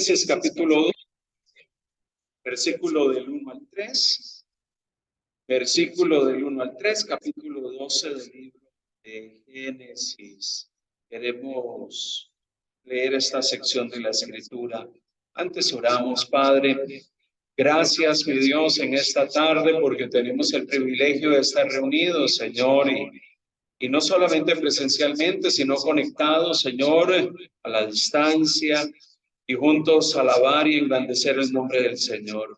Génesis capítulo 2, versículo del 1 al 3, versículo del 1 al 3, capítulo 12 del libro de Génesis. Queremos leer esta sección de la Escritura. Antes oramos, Padre. Gracias, mi Dios, en esta tarde porque tenemos el privilegio de estar reunidos, Señor, y no solamente presencialmente, sino conectados, Señor, a la distancia y juntos alabar y engrandecer el nombre del Señor.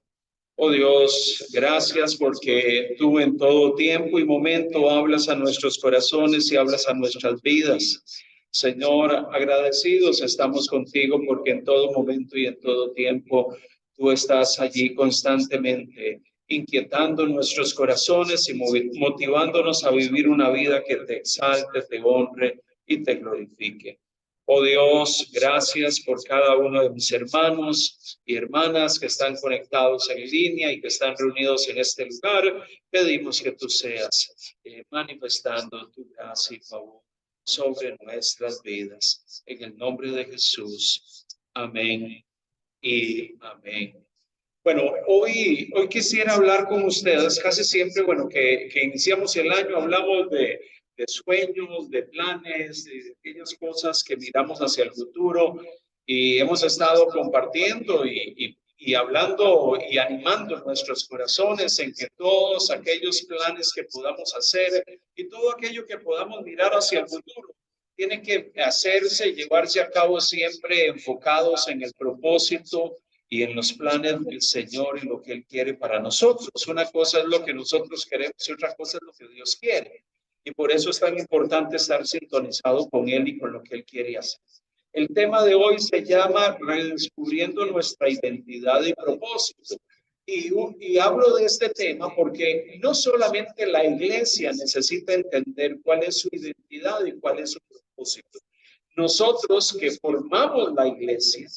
Oh Dios, gracias porque tú en todo tiempo y momento hablas a nuestros corazones y hablas a nuestras vidas. Señor, agradecidos estamos contigo porque en todo momento y en todo tiempo tú estás allí constantemente, inquietando nuestros corazones y motivándonos a vivir una vida que te exalte, te honre y te glorifique. Oh Dios, gracias por cada uno de mis hermanos y hermanas que están conectados en línea y que están reunidos en este lugar. Pedimos que tú seas manifestando tu gracia y favor sobre nuestras vidas. En el nombre de Jesús. Amén y amén. Bueno, hoy quisiera hablar con ustedes. Casi siempre, que iniciamos el año, hablamos de sueños, de planes, de aquellas cosas que miramos hacia el futuro, y hemos estado compartiendo y hablando y animando nuestros corazones en que todos aquellos planes que podamos hacer y todo aquello que podamos mirar hacia el futuro tiene que hacerse y llevarse a cabo siempre enfocados en el propósito y en los planes del Señor y lo que Él quiere para nosotros. Una cosa es lo que nosotros queremos y otra cosa es lo que Dios quiere. Y por eso es tan importante estar sintonizado con Él y con lo que Él quiere hacer. El tema de hoy se llama Redescubriendo nuestra identidad y propósito. Y hablo de este tema porque no solamente la iglesia necesita entender cuál es su identidad y cuál es su propósito. Nosotros que formamos la iglesia,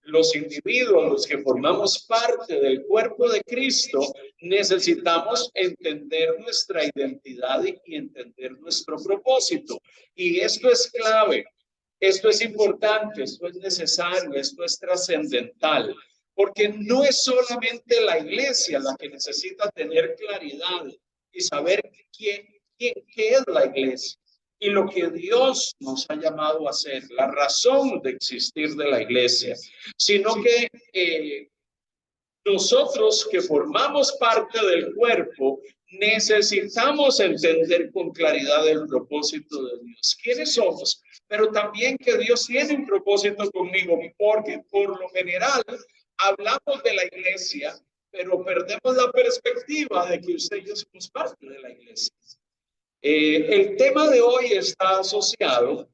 los individuos, los que formamos parte del cuerpo de Cristo, necesitamos entender nuestra identidad y entender nuestro propósito. Y esto es clave, esto es importante, esto es necesario, esto es trascendental, porque no es solamente la iglesia la que necesita tener claridad y saber qué es la iglesia y lo que Dios nos ha llamado a hacer, la razón de existir de la iglesia, sino que nosotros que formamos parte del cuerpo necesitamos entender con claridad el propósito de Dios. ¿Quiénes somos? Pero también que Dios tiene un propósito conmigo, porque por lo general hablamos de la iglesia, pero perdemos la perspectiva de que usted y yo somos parte de la iglesia. El tema de hoy está asociado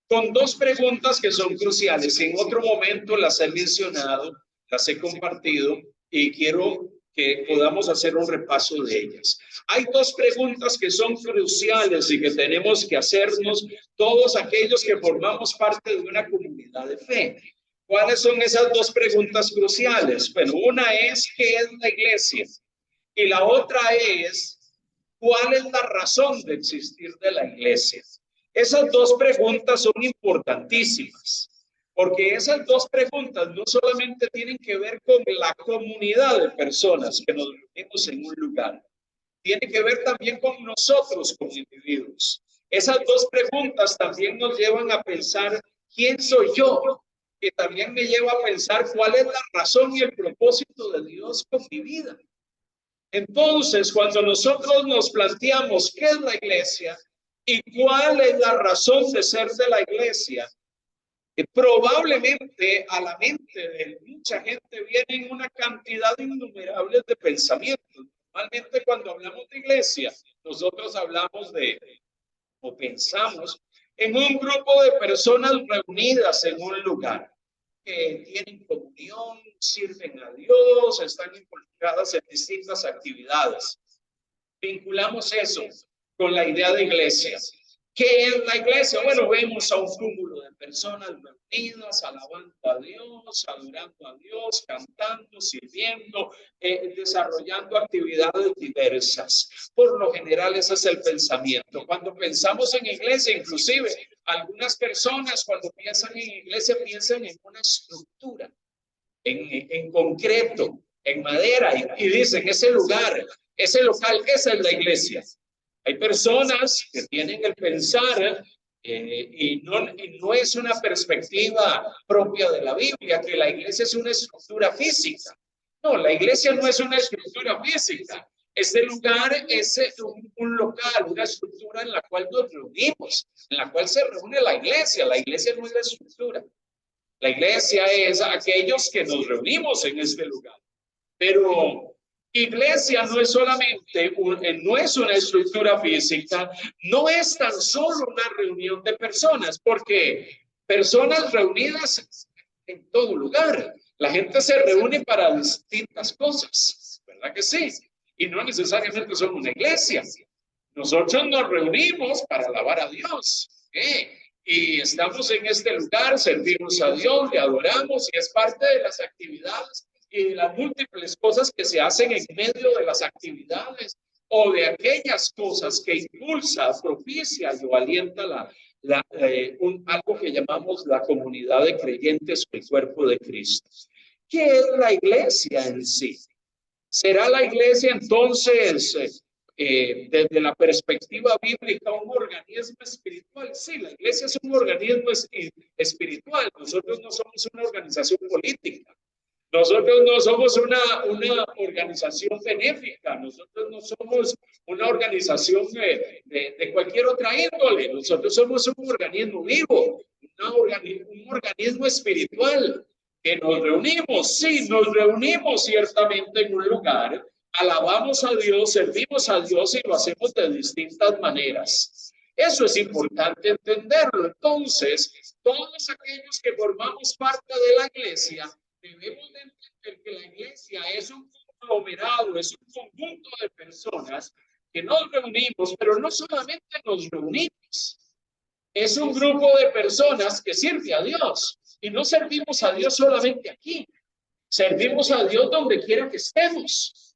con dos preguntas que son cruciales. En otro momento las he mencionado, las he compartido y quiero que podamos hacer un repaso de ellas. Hay dos preguntas que son cruciales y que tenemos que hacernos todos aquellos que formamos parte de una comunidad de fe. ¿Cuáles son esas dos preguntas cruciales? Bueno, una es ¿qué es la iglesia? Y la otra es ¿cuál es la razón de existir de la iglesia? Esas dos preguntas son importantísimas, porque esas dos preguntas no solamente tienen que ver con la comunidad de personas que nos reunimos en un lugar, tiene que ver también con nosotros como individuos. Esas dos preguntas también nos llevan a pensar ¿quién soy yo? Que también me lleva a pensar cuál es la razón y el propósito de Dios con mi vida. Entonces, cuando nosotros nos planteamos qué es la iglesia y cuál es la razón de ser de la iglesia, probablemente a la mente de mucha gente vienen una cantidad innumerable de pensamientos. Normalmente cuando hablamos de iglesia, nosotros hablamos o pensamos en un grupo de personas reunidas en un lugar, que tienen comunión, sirven a Dios, están involucradas en distintas actividades. Vinculamos eso con la idea de iglesia. ¿Qué es la iglesia? Bueno, vemos a un cúmulo de personas reunidas, alabando a Dios, adorando a Dios, cantando, sirviendo, desarrollando actividades diversas. Por lo general ese es el pensamiento. Cuando pensamos en iglesia, inclusive algunas personas cuando piensan en iglesia piensan en una estructura, en concreto, en madera, y dicen ese lugar, ese local, esa es la iglesia. Hay personas que tienen el pensar y no es una perspectiva propia de la Biblia, que la iglesia es una estructura física. No, la iglesia no es una estructura física. Este lugar es un local, una estructura en la cual nos reunimos, en la cual se reúne la iglesia. La iglesia no es la estructura. La iglesia es aquellos que nos reunimos en este lugar. Pero iglesia no es solamente, no es una estructura física, no es tan solo una reunión de personas, porque personas reunidas en todo lugar. La gente se reúne para distintas cosas, ¿verdad que sí? Y no necesariamente son una iglesia. Nosotros nos reunimos para alabar a Dios. Y estamos en este lugar, servimos a Dios, le adoramos y es parte de las actividades y de las múltiples cosas que se hacen en medio de las actividades o de aquellas cosas que impulsa, propicia o alienta algo que llamamos la comunidad de creyentes o el cuerpo de Cristo. ¿Qué es la iglesia en sí? ¿Será la iglesia entonces, desde la perspectiva bíblica, un organismo espiritual? Sí, la iglesia es un organismo espiritual. Nosotros no somos una organización política. Nosotros no somos una organización benéfica, nosotros no somos una organización de cualquier otra índole, nosotros somos un organismo vivo, un organismo espiritual, que nos reunimos, sí, nos reunimos ciertamente en un lugar, alabamos a Dios, servimos a Dios y lo hacemos de distintas maneras. Eso es importante entenderlo. Entonces, todos aquellos que formamos parte de la iglesia, debemos de entender que la iglesia es un conglomerado, es un conjunto de personas que nos reunimos, pero no solamente nos reunimos, es un grupo de personas que sirve a Dios. Y no servimos a Dios solamente aquí, servimos a Dios donde quiera que estemos.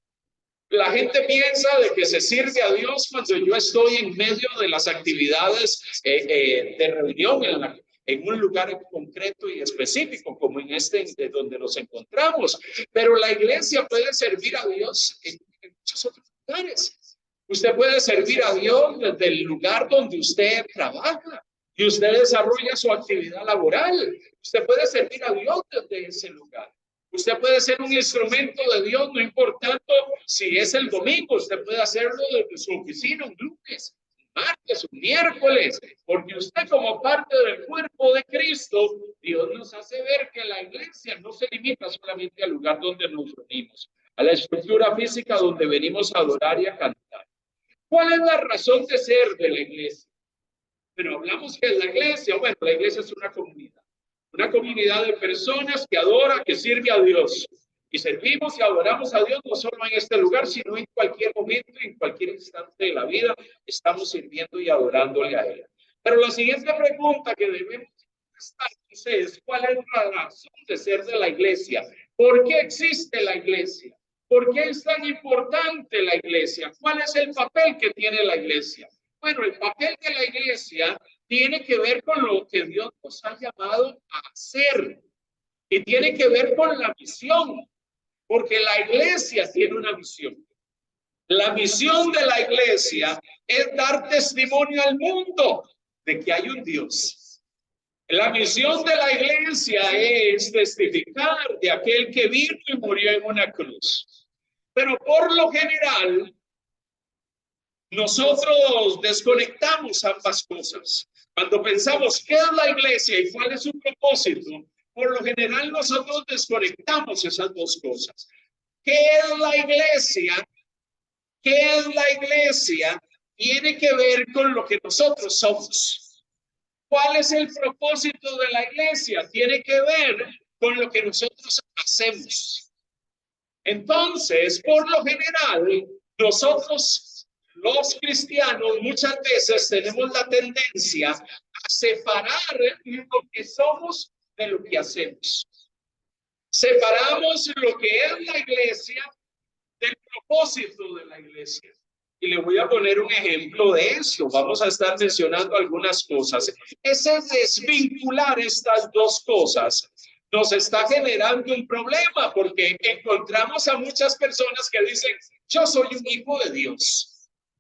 La gente piensa de que se sirve a Dios cuando yo estoy en medio de las actividades de reunión en un lugar concreto y específico, como en de donde nos encontramos. Pero la iglesia puede servir a Dios en muchos otros lugares. Usted puede servir a Dios desde el lugar donde usted trabaja y usted desarrolla su actividad laboral. Usted puede servir a Dios desde ese lugar. Usted puede ser un instrumento de Dios, no importando si es el domingo, usted puede hacerlo desde su oficina un lunes, un martes, un miércoles, porque usted como parte del cuerpo de Cristo, Dios nos hace ver que la iglesia no se limita solamente al lugar donde nos reunimos, a la estructura física donde venimos a adorar y a cantar. ¿Cuál es la razón de ser de la iglesia? Pero hablamos que es la iglesia, bueno, la iglesia es una comunidad de personas que adora, que sirve a Dios. Y servimos y adoramos a Dios no solo en este lugar, sino en cualquier momento, en cualquier instante de la vida, estamos sirviendo y adorándole a Él. Pero la siguiente pregunta que debemos contestar es, ¿cuál es la razón de ser de la iglesia? ¿Por qué existe la iglesia? ¿Por qué es tan importante la iglesia? ¿Cuál es el papel que tiene la iglesia? Bueno, el papel de la iglesia tiene que ver con lo que Dios nos ha llamado a hacer y tiene que ver con la misión, porque la iglesia tiene una misión. La misión de la iglesia es dar testimonio al mundo de que hay un Dios. La misión de la iglesia es testificar de aquel que vino y murió en una cruz. Pero por lo general, nosotros desconectamos ambas cosas. Cuando pensamos qué es la iglesia y cuál es su propósito, por lo general nosotros desconectamos esas dos cosas. ¿Qué es la iglesia? ¿Qué es la iglesia? Tiene que ver con lo que nosotros somos. ¿Cuál es el propósito de la iglesia? Tiene que ver con lo que nosotros hacemos. Entonces, por lo general, nosotros los cristianos muchas veces tenemos la tendencia a separar lo que somos de lo que hacemos. Separamos lo que es la iglesia del propósito de la iglesia. Y le voy a poner un ejemplo de esto. Vamos a estar mencionando algunas cosas. Ese desvincular estas dos cosas nos está generando un problema, porque encontramos a muchas personas que dicen: yo soy un hijo de Dios.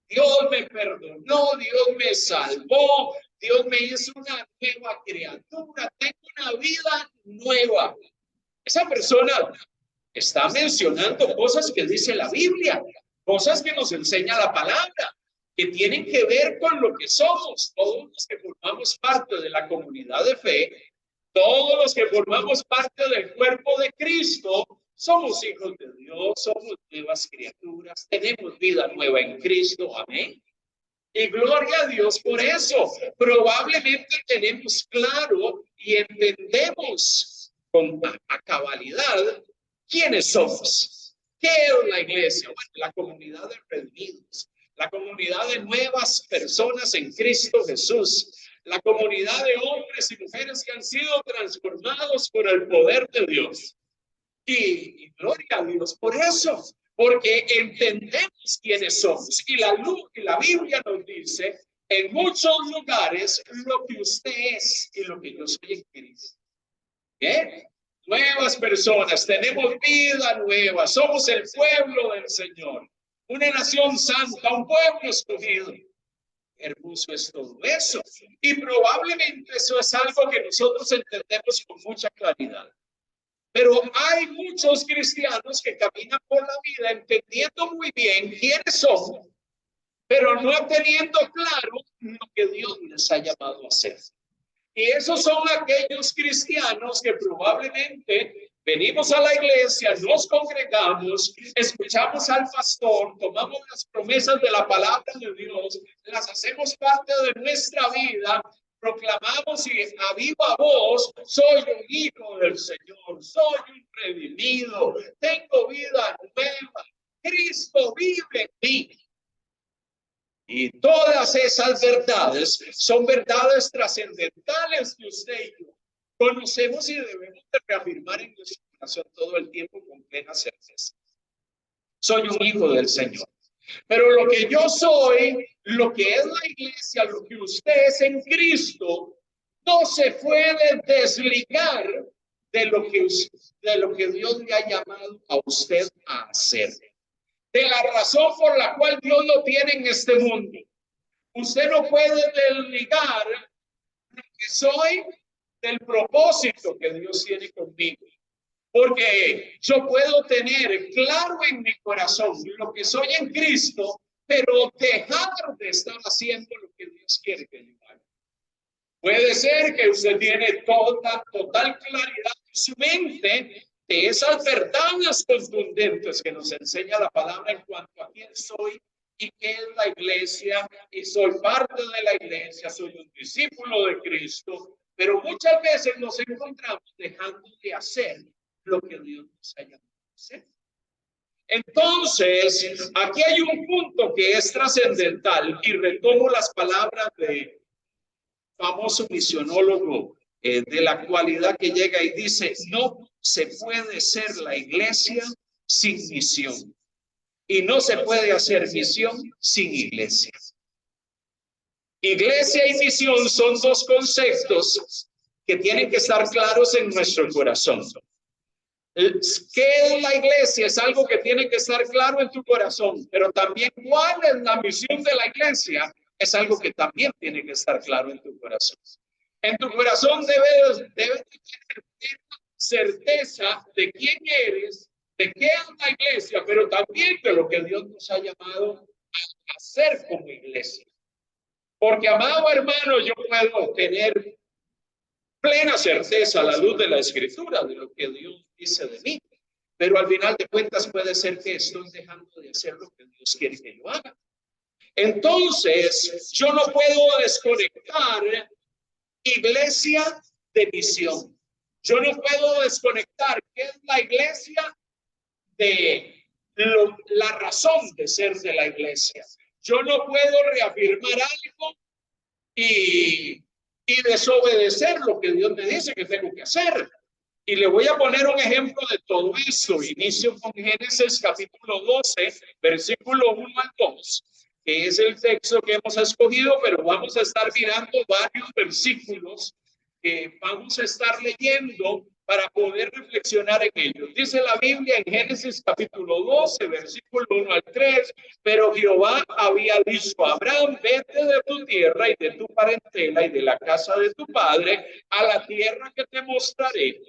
Dios me perdonó, Dios me salvó, Dios me hizo una nueva criatura, tengo una vida nueva. Esa persona está mencionando cosas que dice la Biblia, cosas que nos enseña la palabra, que tienen que ver con lo que somos. Todos los que formamos parte de la comunidad de fe, todos los que formamos parte del cuerpo de Cristo, somos hijos de Dios, somos nuevas criaturas, tenemos vida nueva en Cristo. Amén. Y gloria a Dios por eso. Probablemente tenemos claro y entendemos con a cabalidad quiénes somos. ¿Qué es la iglesia? Bueno, la comunidad de redimidos, la comunidad de nuevas personas en Cristo Jesús, la comunidad de hombres y mujeres que han sido transformados por el poder de Dios. Y gloria a Dios por eso, porque entendemos quiénes somos. Y la Biblia nos dice en muchos lugares lo que usted es y lo que yo soy en Cristo. ¿Bien? Nuevas personas, tenemos vida nueva, somos el pueblo del Señor, una nación santa, un pueblo escogido. Hermoso es todo eso. Y probablemente eso es algo que nosotros entendemos con mucha claridad. Pero hay muchos cristianos que caminan por la vida entendiendo muy bien quiénes son, pero no teniendo claro lo que Dios les ha llamado a hacer. Y esos son aquellos cristianos que probablemente venimos a la iglesia, nos congregamos, escuchamos al pastor, tomamos las promesas de la palabra de Dios, las hacemos parte de nuestra vida, proclamamos y a viva voz: soy un hijo del Señor, soy un redimido, tengo vida nueva, Cristo vive en mí. Y todas esas verdades son verdades trascendentales que usted y yo conocemos y debemos de reafirmar en nuestro corazón todo el tiempo con plena certeza. Soy un hijo del Señor. Pero lo que yo soy, lo que es la iglesia, lo que usted es en Cristo, no se puede desligar de lo que Dios le ha llamado a usted a hacer. De la razón por la cual Dios lo tiene en este mundo. Usted no puede desligar lo que soy del propósito que Dios tiene conmigo. Porque yo puedo tener claro en mi corazón lo que soy en Cristo, pero dejar de estar haciendo lo que Dios quiere que yo haga. Puede ser que usted tiene total claridad en su mente de esas verdades contundentes que nos enseña la palabra en cuanto a quién soy y qué es la iglesia, y soy parte de la iglesia, soy un discípulo de Cristo, pero muchas veces nos encontramos dejando de hacer lo que Dios nos ha llamado a hacer. Entonces, aquí hay un punto que es trascendental, y retomo las palabras de famoso misionólogo de la actualidad, que llega y dice: no se puede ser la iglesia sin misión, y no se puede hacer misión sin iglesia. Iglesia y misión son dos conceptos que tienen que estar claros en nuestro corazón. ¿Qué es la iglesia? Es algo que tiene que estar claro en tu corazón, pero también cuál es la misión de la iglesia es algo que también tiene que estar claro en tu corazón. En tu corazón debes tener certeza de quién eres, de qué es la iglesia, pero también de lo que Dios nos ha llamado a hacer como iglesia. Porque, amado hermano, yo puedo tener plena certeza a la luz de la Escritura de lo que Dios dice de mí, pero al final de cuentas puede ser que estoy dejando de hacer lo que Dios quiere que yo haga. Entonces, yo no puedo desconectar iglesia de misión. Yo no puedo desconectar qué es la iglesia de la razón de ser de la iglesia. Yo no puedo reafirmar algo y desobedecer lo que Dios me dice que tengo que hacer. Y le voy a poner un ejemplo de todo esto. Inicio con Génesis capítulo 12, versículo 1 al 2, que es el texto que hemos escogido, pero vamos a estar mirando varios versículos que vamos a estar leyendo para poder reflexionar en ellos. Dice la Biblia en Génesis capítulo 12, versículo 1 al 3, pero Jehová había dicho a Abraham, vete de tu tierra y de tu parentela y de la casa de tu padre a la tierra que te mostraré.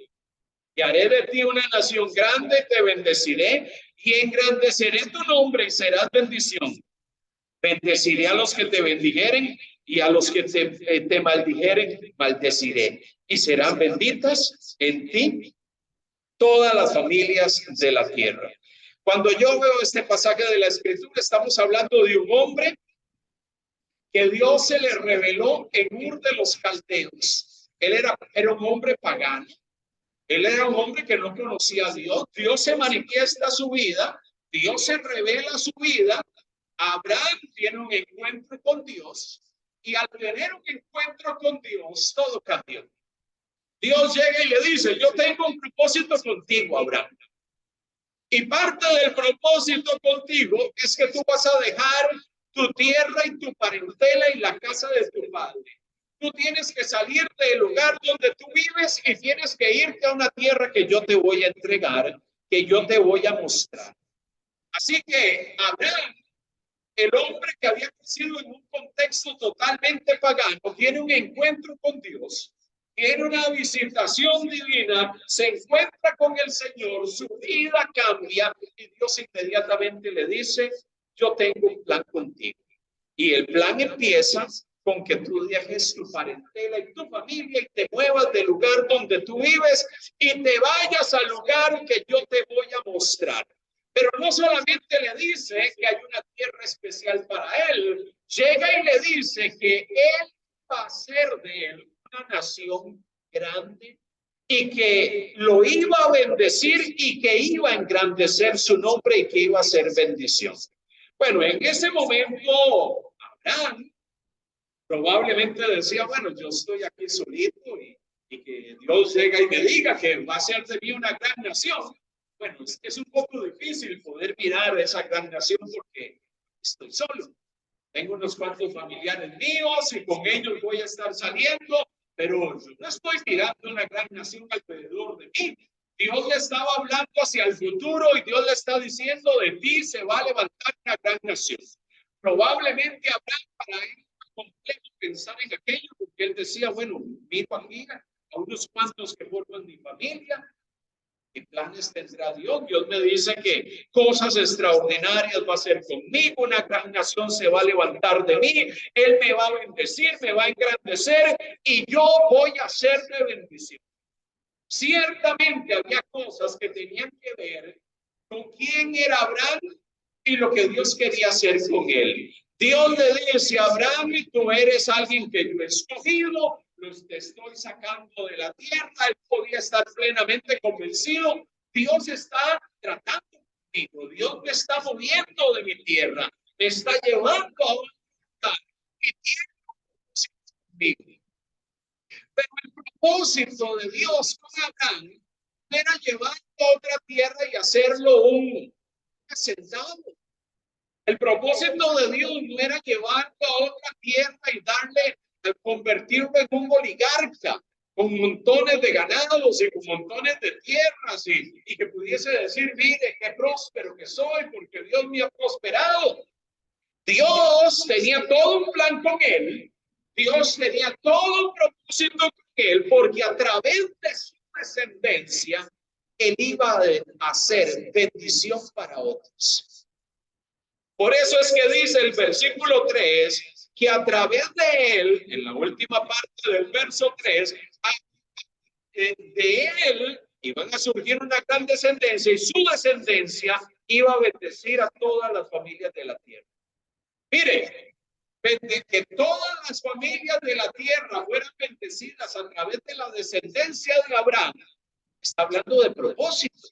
Y haré de ti una nación grande, y te bendeciré y engrandeceré tu nombre y serás bendición. Bendeciré a los que te bendijeren y a los que te maldijeren, maldeciré. Y serán benditas en ti todas las familias de la tierra. Cuando yo veo este pasaje de la Escritura, estamos hablando de un hombre que Dios se le reveló en Ur de los Caldeos. Él era un hombre pagano. Él era un hombre que no conocía a Dios. Dios se manifiesta a su vida. Dios se revela a su vida. Abraham tiene un encuentro con Dios. Y al tener un encuentro con Dios, todo cambió. Dios llega y le dice, yo tengo un propósito contigo, Abraham. Y parte del propósito contigo es que tú vas a dejar tu tierra y tu parentela y la casa de tu padre. Tú tienes que salir del lugar donde tú vives y tienes que irte a una tierra que yo te voy a entregar, que yo te voy a mostrar. Así que Abraham, el hombre que había crecido en un contexto totalmente pagano, tiene un encuentro con Dios, tiene una visitación divina, se encuentra con el Señor, su vida cambia y Dios inmediatamente le dice, yo tengo un plan contigo. Y el plan empieza con que tú dejes tu parentela y tu familia y te muevas del lugar donde tú vives y te vayas al lugar que yo te voy a mostrar. Pero no solamente le dice que hay una tierra especial para él, llega y le dice que él va a hacer de él una nación grande y que lo iba a bendecir y que iba a engrandecer su nombre y que iba a ser bendición. Bueno, en ese momento, Abraham probablemente decía, bueno, yo estoy aquí solito y que Dios llega y me diga que va a ser de mí una gran nación. Bueno, es un poco difícil poder mirar esa gran nación porque estoy solo. Tengo unos cuantos familiares míos y con ellos voy a estar saliendo, pero yo no estoy mirando una gran nación alrededor de mí. Dios le estaba hablando hacia el futuro y Dios le está diciendo, de ti se va a levantar una gran nación. Probablemente habrá para él complejo pensar en aquello, porque él decía, bueno, miro aquí a unos cuantos que forman mi familia, ¿qué planes tendrá Dios? Dios me dice que cosas extraordinarias va a hacer conmigo, una gran nación se va a levantar de mí, Él me va a bendecir, me va a engrandecer y yo voy a ser de bendición. Ciertamente había cosas que tenían que ver con quién era Abraham y lo que Dios quería hacer con él. Dios le dice a Abraham, tú eres alguien que yo he escogido, te estoy sacando de la tierra. Él podía estar plenamente convencido. Dios está tratando conmigo. Dios me está moviendo de mi tierra. Me está llevando a un lugar y tiene conmigo. Pero el propósito de Dios con Abraham era llevarlo a otra tierra y hacerlo un asentado. El propósito de Dios no era llevarlo a otra tierra y darle, convertirlo en un oligarca, con montones de ganados y con montones de tierras y que pudiese decir, mire, qué próspero que soy porque Dios me ha prosperado. Dios tenía todo un plan con él. Dios tenía todo un propósito con él porque a través de su descendencia, él iba a hacer bendición para otros. Por eso es que dice el versículo 3, que a través de él, en la última parte del verso 3, de él iban a surgir una gran descendencia y su descendencia iba a bendecir a todas las familias de la tierra. Mire, que todas las familias de la tierra fueran bendecidas a través de la descendencia de Abraham, está hablando de propósito.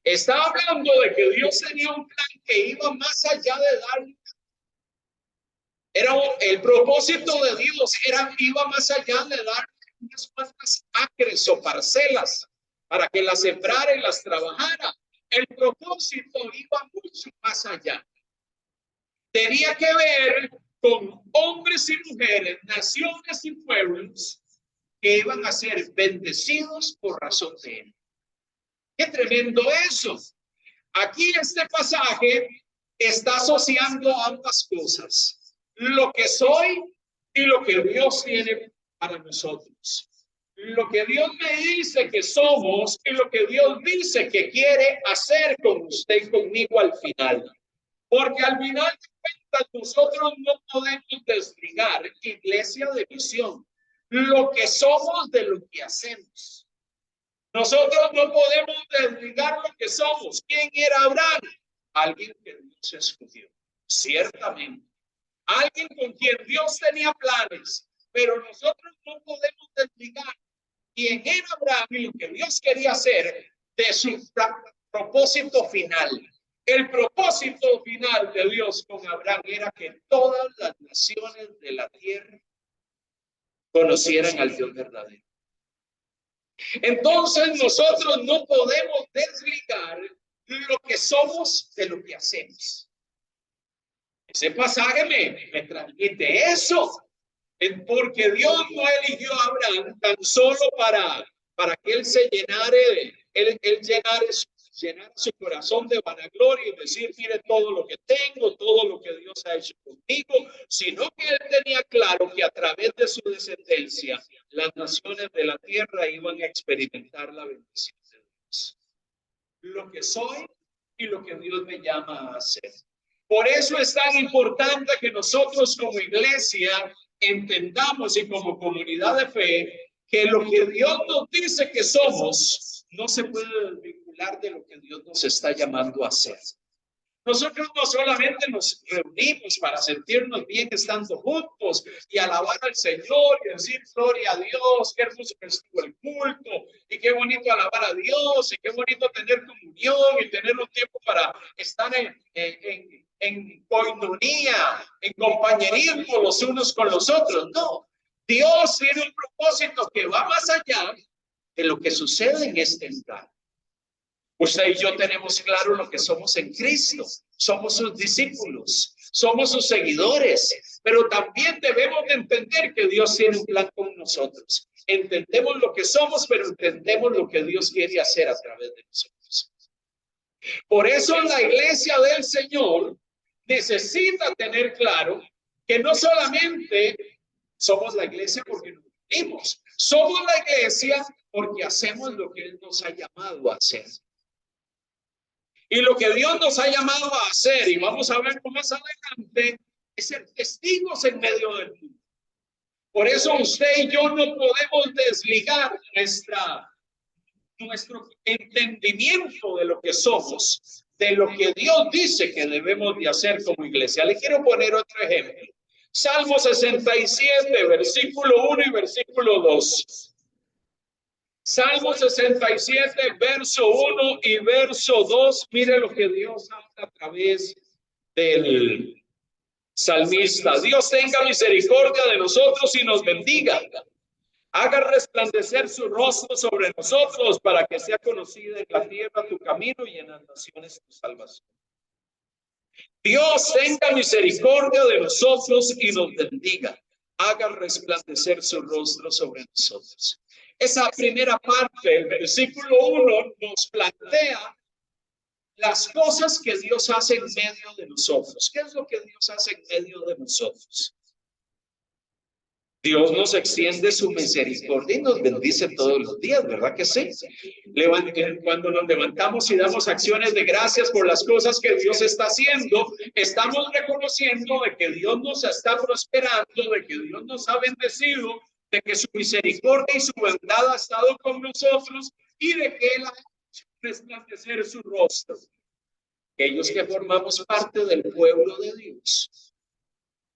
Está hablando de que Dios tenía un plan que iba más allá de dar El propósito de Dios iba más allá de dar unas cuantas acres o parcelas para que las sembrara y las trabajara. El propósito iba mucho más allá. Tenía que ver con hombres y mujeres, naciones y pueblos que iban a ser bendecidos por razón de él. ¡Qué tremendo eso! Aquí este pasaje está asociando ambas cosas, lo que soy y lo que Dios tiene para nosotros. Lo que Dios me dice que somos y lo que Dios dice que quiere hacer con usted y conmigo al final. Porque al final de cuentas nosotros no podemos desligar, iglesia, de visión, lo que somos de lo que hacemos. Nosotros no podemos desligar lo que somos. ¿Quién era Abraham? Alguien que Dios escogió, ciertamente. Alguien con quien Dios tenía planes, pero nosotros no podemos desligar quién era Abraham y lo que Dios quería hacer de su propósito final. El propósito final de Dios con Abraham era que todas las naciones de la tierra conocieran al Dios verdadero. Entonces nosotros no podemos desligar lo que somos de lo que hacemos. Ese pasaje me transmite eso, porque Dios no eligió a Abraham tan solo para que él se llenara su corazón de vanagloria y decir, mire todo lo que tengo, todo lo que Dios ha hecho conmigo, sino que él tenía claro que a través de su descendencia las naciones de la tierra iban a experimentar la bendición de Dios. Lo que soy y lo que Dios me llama a hacer. Por eso es tan importante que nosotros como iglesia entendamos y como comunidad de fe que lo que Dios nos dice que somos no se puede desvincular de lo que Dios nos está llamando a hacer. Nosotros no solamente nos reunimos para sentirnos bien estando juntos y alabar al Señor y decir gloria a Dios, qué hermoso que estuvo el culto y qué bonito alabar a Dios y qué bonito tener comunión y tener un tiempo para estar en coinonía, en compañerismo los unos con los otros. No, Dios tiene un propósito que va más allá de lo que sucede en este lugar. Usted y yo tenemos claro lo que somos en Cristo. Somos sus discípulos, somos sus seguidores, pero también debemos de entender que Dios tiene un plan con nosotros. Entendemos lo que somos, pero entendemos lo que Dios quiere hacer a través de nosotros. Por eso la iglesia del Señor necesita tener claro que no solamente somos la iglesia porque nos unimos, somos la iglesia porque hacemos lo que Él nos ha llamado a hacer. Y lo que Dios nos ha llamado a hacer, y vamos a ver más adelante, es ser testigos en medio del mundo. Por eso usted y yo no podemos desligar nuestro entendimiento de lo que somos, de lo que Dios dice que debemos de hacer como iglesia. Le quiero poner otro ejemplo. Salmo 67, versículo 1 y versículo 2. Salmo 67, verso 1 y verso 2. Mire lo que Dios habla a través del salmista. Dios tenga misericordia de nosotros y nos bendiga. Haga resplandecer su rostro sobre nosotros para que sea conocida en la tierra tu camino y en las naciones tu salvación. Dios tenga misericordia de nosotros y nos bendiga. Haga resplandecer su rostro sobre nosotros. Esa primera parte, el versículo 1, nos plantea las cosas que Dios hace en medio de nosotros. ¿Qué es lo que Dios hace en medio de nosotros? Dios nos extiende su misericordia y nos bendice todos los días, ¿verdad que sí? Cuando nos levantamos y damos acciones de gracias por las cosas que Dios está haciendo, estamos reconociendo de que Dios nos está prosperando, de que Dios nos ha bendecido, de que su misericordia y su bondad ha estado con nosotros y de que Él ha hecho resplandecer su rostro. Aquellos que formamos parte del pueblo de Dios,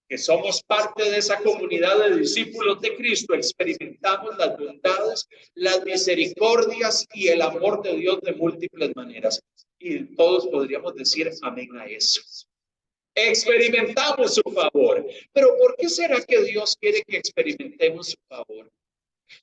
que somos parte de esa comunidad de discípulos de Cristo, experimentamos las bondades, las misericordias y el amor de Dios de múltiples maneras. Y todos podríamos decir amén a eso. experimentamos su favor. Pero ¿por qué será que Dios quiere que experimentemos su favor?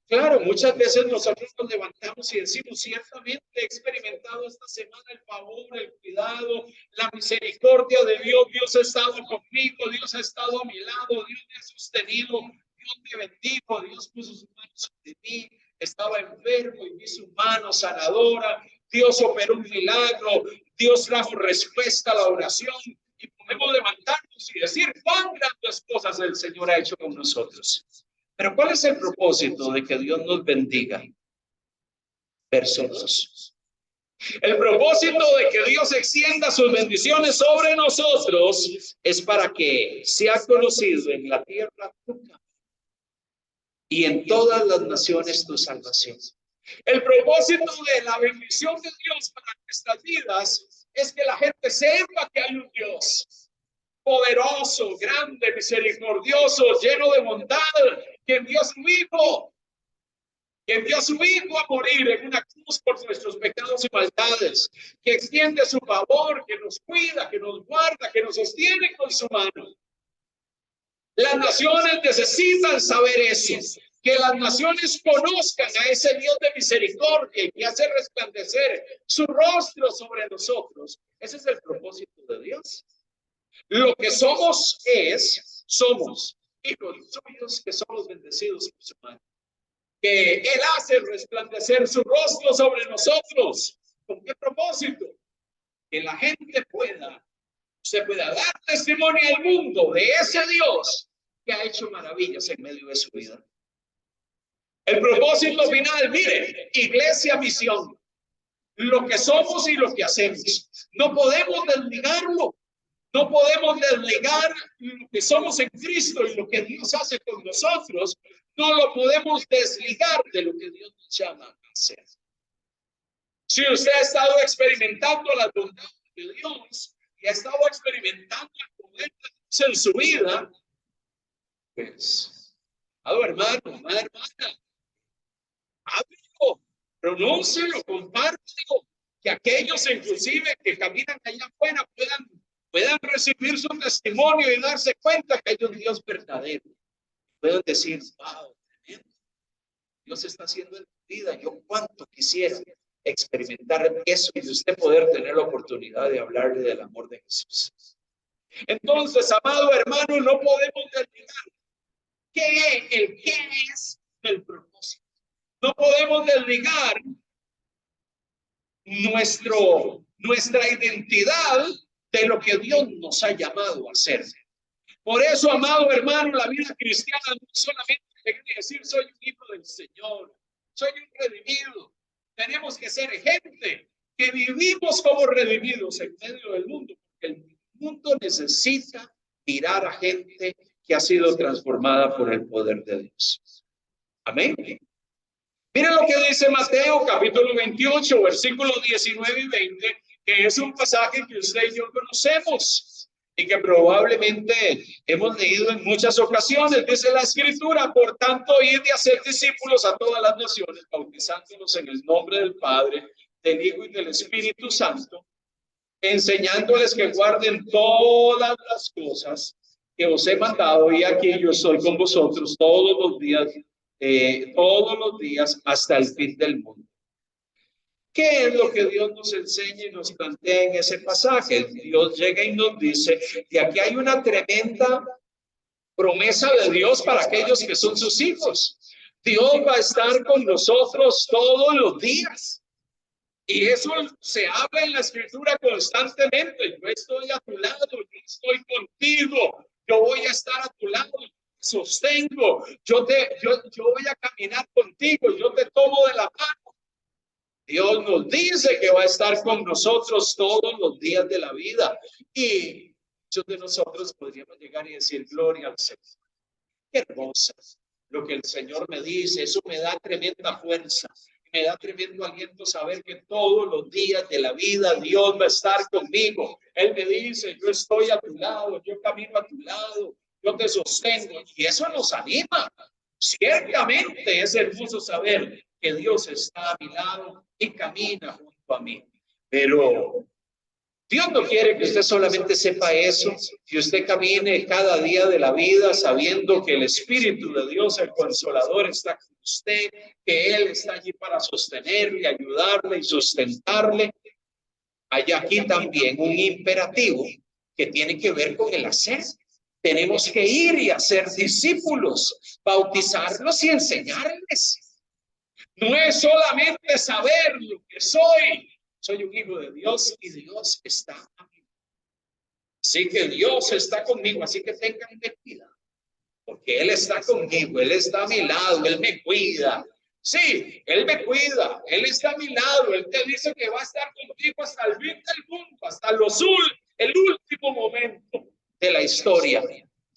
Claro, muchas veces nosotros nos levantamos y decimos, ciertamente he experimentado esta semana el favor, el cuidado, la misericordia de Dios. Dios ha estado conmigo, Dios ha estado a mi lado, Dios me ha sostenido, Dios me bendijo, Dios puso sus manos sobre mí. Estaba enfermo y vi su mano sanadora. Dios operó un milagro, Dios trajo respuesta a la oración. Y podemos levantarnos y decir cuán grandes cosas el Señor ha hecho con nosotros. Pero ¿cuál es el propósito de que Dios nos bendiga? Verso 2. El propósito de que Dios extienda sus bendiciones sobre nosotros es para que sea conocido en la tierra tu camino y en todas las naciones tu salvación. El propósito de la bendición de Dios para nuestras vidas es que la gente sepa que hay un Dios poderoso, grande, misericordioso, lleno de bondad, que envió a su Hijo, a morir en una cruz por nuestros pecados y maldades, que extiende su favor, que nos cuida, que nos guarda, que nos sostiene con su mano. Las naciones necesitan saber eso, que las naciones conozcan a ese Dios de misericordia y que hace resplandecer su rostro sobre nosotros. Ese es el propósito de Dios. Lo que somos somos hijos suyos que somos bendecidos por su mano. Que Él hace resplandecer su rostro sobre nosotros. ¿Con qué propósito? Que la gente se pueda dar testimonio al mundo de ese Dios que ha hecho maravillas en medio de su vida. El propósito final, mire, iglesia, misión. Lo que somos y lo que hacemos. No podemos desligarlo. No podemos desligar lo que somos en Cristo y lo que Dios hace con nosotros. No lo podemos desligar de lo que Dios nos llama a hacer. Si usted ha estado experimentando la bondad de Dios y ha estado experimentando el poder de Dios en su vida, pues, hermano, hermana, háblelo, pronúncelo, compártelo, que aquellos inclusive que caminan allá afuera puedan recibir su testimonio y darse cuenta que hay un Dios verdadero. Puedan decir, wow, tremendo. Dios está haciendo en mi vida. Yo cuánto quisiera experimentar eso y usted poder tener la oportunidad de hablarle del amor de Jesús. Entonces, amado hermano, no podemos desligar qué es el propósito. No podemos desligar nuestra identidad de lo que Dios nos ha llamado a hacer. Por eso, amado hermano, la vida cristiana no solamente quiere decir soy un hijo del Señor, soy un redimido. Tenemos que ser gente que vivimos como redimidos en medio del mundo, porque el mundo necesita mirar a gente que ha sido transformada por el poder de Dios. Amén. Miren lo que dice Mateo capítulo 28, versículos 19 y 20, que es un pasaje que usted y yo conocemos y que probablemente hemos leído en muchas ocasiones. Dice la Escritura, por tanto, id y hacer discípulos a todas las naciones, bautizándolos en el nombre del Padre, del Hijo y del Espíritu Santo, enseñándoles que guarden todas las cosas que os he mandado, y aquí yo estoy con vosotros todos los días hasta el fin del mundo. ¿Qué es lo que Dios nos enseña y nos plantea en ese pasaje? Dios llega y nos dice que aquí hay una tremenda promesa de Dios para aquellos que son sus hijos. Dios va a estar con nosotros todos los días. Y eso se habla en la Escritura constantemente. Yo estoy a tu lado, yo estoy contigo, yo voy a estar a tu lado, sostengo, yo voy a caminar contigo, yo te tomo de la mano. Dios nos dice que va a estar con nosotros todos los días de la vida. Y muchos de nosotros podríamos llegar y decir, gloria al Señor. Qué hermosa lo que el Señor me dice. Eso me da tremenda fuerza. Me da tremendo aliento saber que todos los días de la vida Dios va a estar conmigo. Él me dice, yo estoy a tu lado, yo camino a tu lado, yo te sostengo. Y eso nos anima. Ciertamente es hermoso saber que Dios está a mi lado y camina junto a mí. Pero Dios no quiere que usted solamente sepa eso, que usted camine cada día de la vida sabiendo que el Espíritu de Dios, el Consolador, está con usted, que Él está allí para sostenerle, ayudarle y sustentarle. Hay aquí también un imperativo que tiene que ver con el hacer. Tenemos que ir y hacer discípulos, bautizarlos y enseñarles. No es solamente saber lo que soy. Soy un hijo de Dios y Dios está a mí. Así que Dios está conmigo, así que tengan cuidado. Porque Él está conmigo, Él está a mi lado, Él me cuida. Sí, Él me cuida, Él está a mi lado, Él te dice que va a estar contigo hasta el fin del mundo, hasta el último momento de la historia.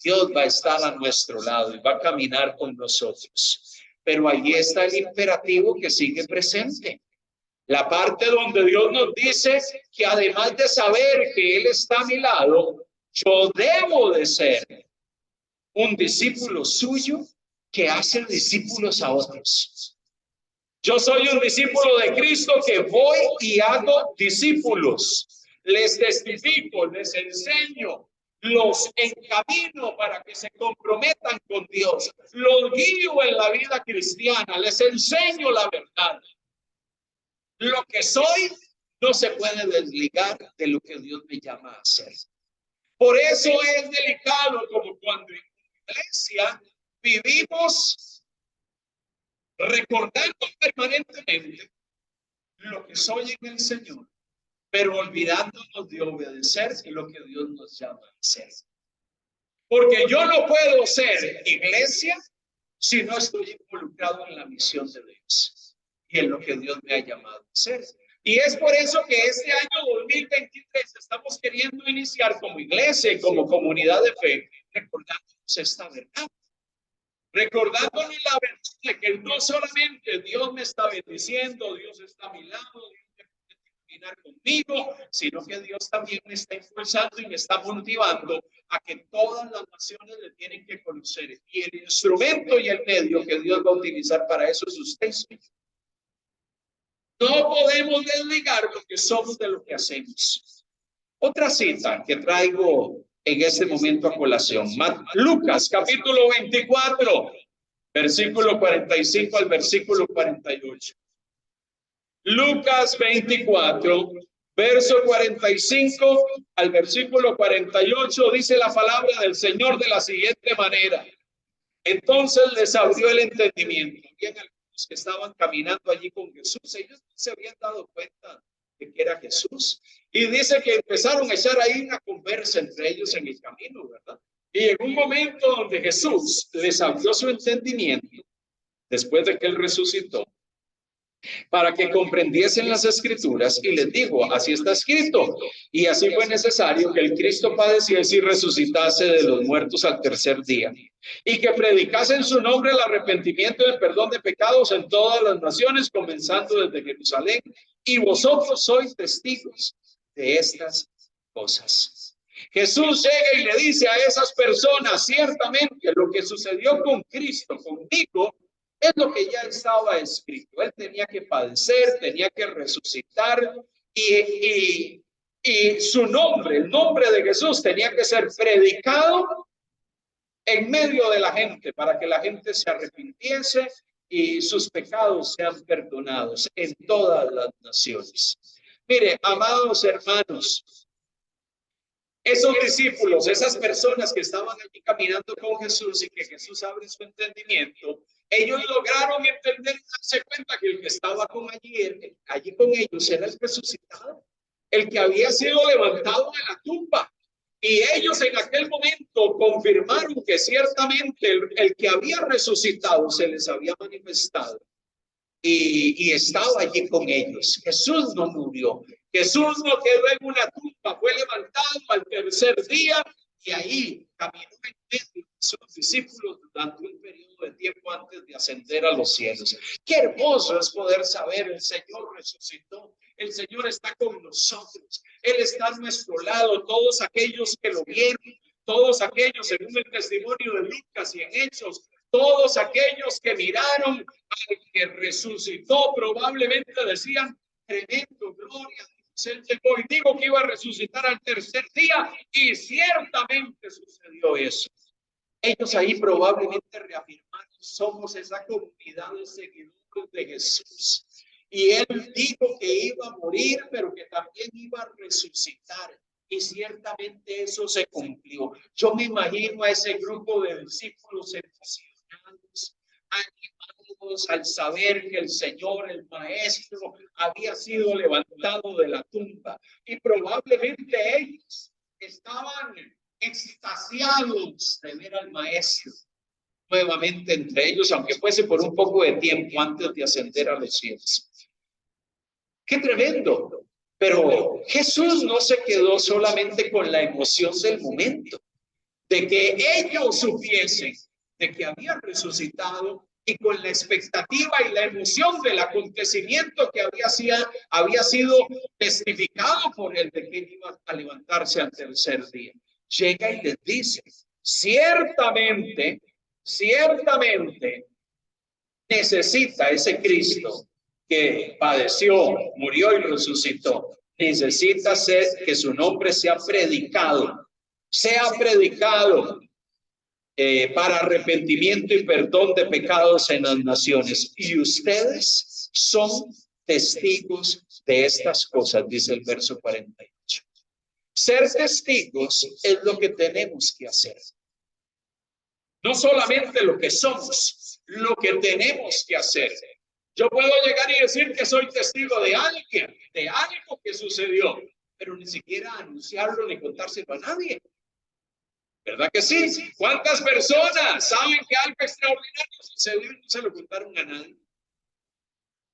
Dios va a estar a nuestro lado y va a caminar con nosotros. Pero ahí está el imperativo que sigue presente. La parte donde Dios nos dice que además de saber que Él está a mi lado, yo debo de ser un discípulo suyo que hace discípulos a otros. Yo soy un discípulo de Cristo que voy y hago discípulos. Les testifico, les enseño, los encamino para que se comprometan con Dios. Los guío en la vida cristiana, les enseño la verdad. Lo que soy no se puede desligar de lo que Dios me llama a hacer. Por eso es delicado, como cuando en la iglesia vivimos recordando permanentemente lo que soy en el Señor, pero olvidándonos de obedecer lo que Dios nos llama a hacer. Porque yo no puedo ser iglesia si no estoy involucrado en la misión de Dios y en lo que Dios me ha llamado a hacer. Y es por eso que este año 2023 estamos queriendo iniciar como iglesia y como comunidad de fe, recordándonos esta verdad. Recordándonos la verdad de que no solamente Dios me está bendiciendo, Dios está a mi lado, Dios quiere caminar conmigo, sino que Dios también me está impulsando y me está motivando a que todas las naciones le tienen que conocer. Y el instrumento y el medio que Dios va a utilizar para eso es usted. No podemos desligar lo que somos de lo que hacemos. Otra cita que traigo en este momento a colación. Lucas, capítulo 24, versículo 45 al versículo 48. Lucas 24, verso 45 al versículo 48, dice la palabra del Señor de la siguiente manera. Entonces les abrió el entendimiento. Habían algunos que estaban caminando allí con Jesús. Ellos no se habían dado cuenta de que era Jesús. Y dice que empezaron a echar ahí una conversa entre ellos en el camino, ¿verdad? Y en un momento donde Jesús les abrió su entendimiento, después de que Él resucitó, para que comprendiesen las escrituras, y les dijo, así está escrito, y así fue necesario que el Cristo padeciese y resucitase de los muertos al tercer día, y que predicase en su nombre el arrepentimiento y el perdón de pecados en todas las naciones, comenzando desde Jerusalén, y vosotros sois testigos de estas cosas. Jesús llega y le dice a esas personas, ciertamente lo que sucedió con Cristo, contigo, es lo que ya estaba escrito. Él tenía que padecer, tenía que resucitar y su nombre, el nombre de Jesús tenía que ser predicado en medio de la gente para que la gente se arrepintiese y sus pecados sean perdonados en todas las naciones. Mire, amados hermanos, esos discípulos, esas personas que estaban allí caminando con Jesús y que Jesús abre su entendimiento, ellos lograron entender y darse cuenta que el que estaba allí con ellos era el resucitado, el que había sido levantado de la tumba. Y ellos en aquel momento confirmaron que ciertamente el que había resucitado se les había manifestado y estaba allí con ellos. Jesús no murió. Jesús no quedó en una tumba, fue levantado al tercer día y ahí caminó en medio de sus discípulos durante un periodo de tiempo antes de ascender a los cielos. Qué hermoso es poder saber, el Señor resucitó, el Señor está con nosotros, Él está a nuestro lado, todos aquellos que lo vieron, todos aquellos, según el testimonio de Lucas y en Hechos, todos aquellos que miraron al que resucitó, probablemente decían, tremendo, gloria Él llegó y dijo que iba a resucitar al tercer día y ciertamente sucedió eso. Ellos ahí probablemente reafirmaron, somos esa comunidad de seguidores de Jesús. Y él dijo que iba a morir, pero que también iba a resucitar. Y ciertamente eso se cumplió. Yo me imagino a ese grupo de discípulos emocionados, animados al saber que el Señor, el Maestro, había sido levantado de la tumba. Y probablemente ellos estaban extasiados de ver al Maestro nuevamente entre ellos, aunque fuese por un poco de tiempo antes de ascender a los cielos. ¡Qué tremendo! Pero Jesús no se quedó solamente con la emoción del momento, de que ellos supiesen de que había resucitado y con la expectativa y la emoción del acontecimiento que había sido testificado por él de que iba a levantarse al tercer día. Llega y les dice, ciertamente necesita ese Cristo que padeció, murió y resucitó. Necesita ser que su nombre sea predicado para arrepentimiento y perdón de pecados en las naciones. Y ustedes son testigos de estas cosas, dice el verso 48. Ser testigos es lo que tenemos que hacer. No solamente lo que somos, lo que tenemos que hacer. Yo puedo llegar y decir que soy testigo de alguien, de algo que sucedió, pero ni siquiera anunciarlo ni contárselo a nadie. ¿Verdad que sí? ¿Cuántas personas saben que algo extraordinario sucedió y no se lo contaron a nadie?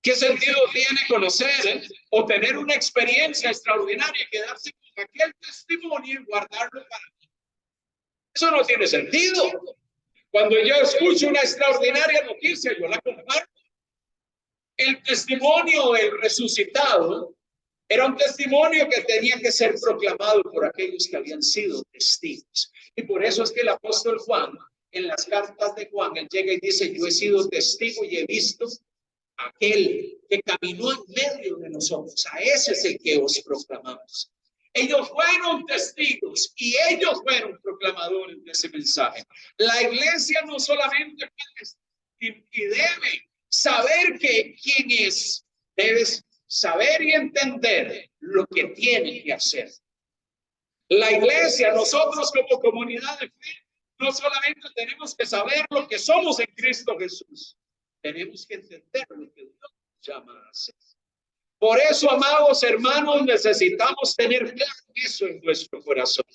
¿Qué sentido tiene conocer o tener una experiencia extraordinaria y quedarse con aquel testimonio y guardarlo para mí? Eso no tiene sentido. Cuando yo escucho una extraordinaria noticia, yo la comparto. El testimonio del resucitado era un testimonio que tenía que ser proclamado por aquellos que habían sido testigos. Y por eso es que el apóstol Juan, en las cartas de Juan, él llega y dice, yo he sido testigo y he visto a aquel que caminó en medio de nosotros. A ese es el que os proclamamos. Ellos fueron testigos y ellos fueron proclamadores de ese mensaje. La iglesia no solamente puede y debe saber que quién es, debes saber y entender lo que tiene que hacer. La iglesia, nosotros como comunidad de fe, no solamente tenemos que saber lo que somos en Cristo Jesús, tenemos que entender lo que Dios nos llama a hacer. Por eso, amados hermanos, necesitamos tener claro eso en nuestro corazón.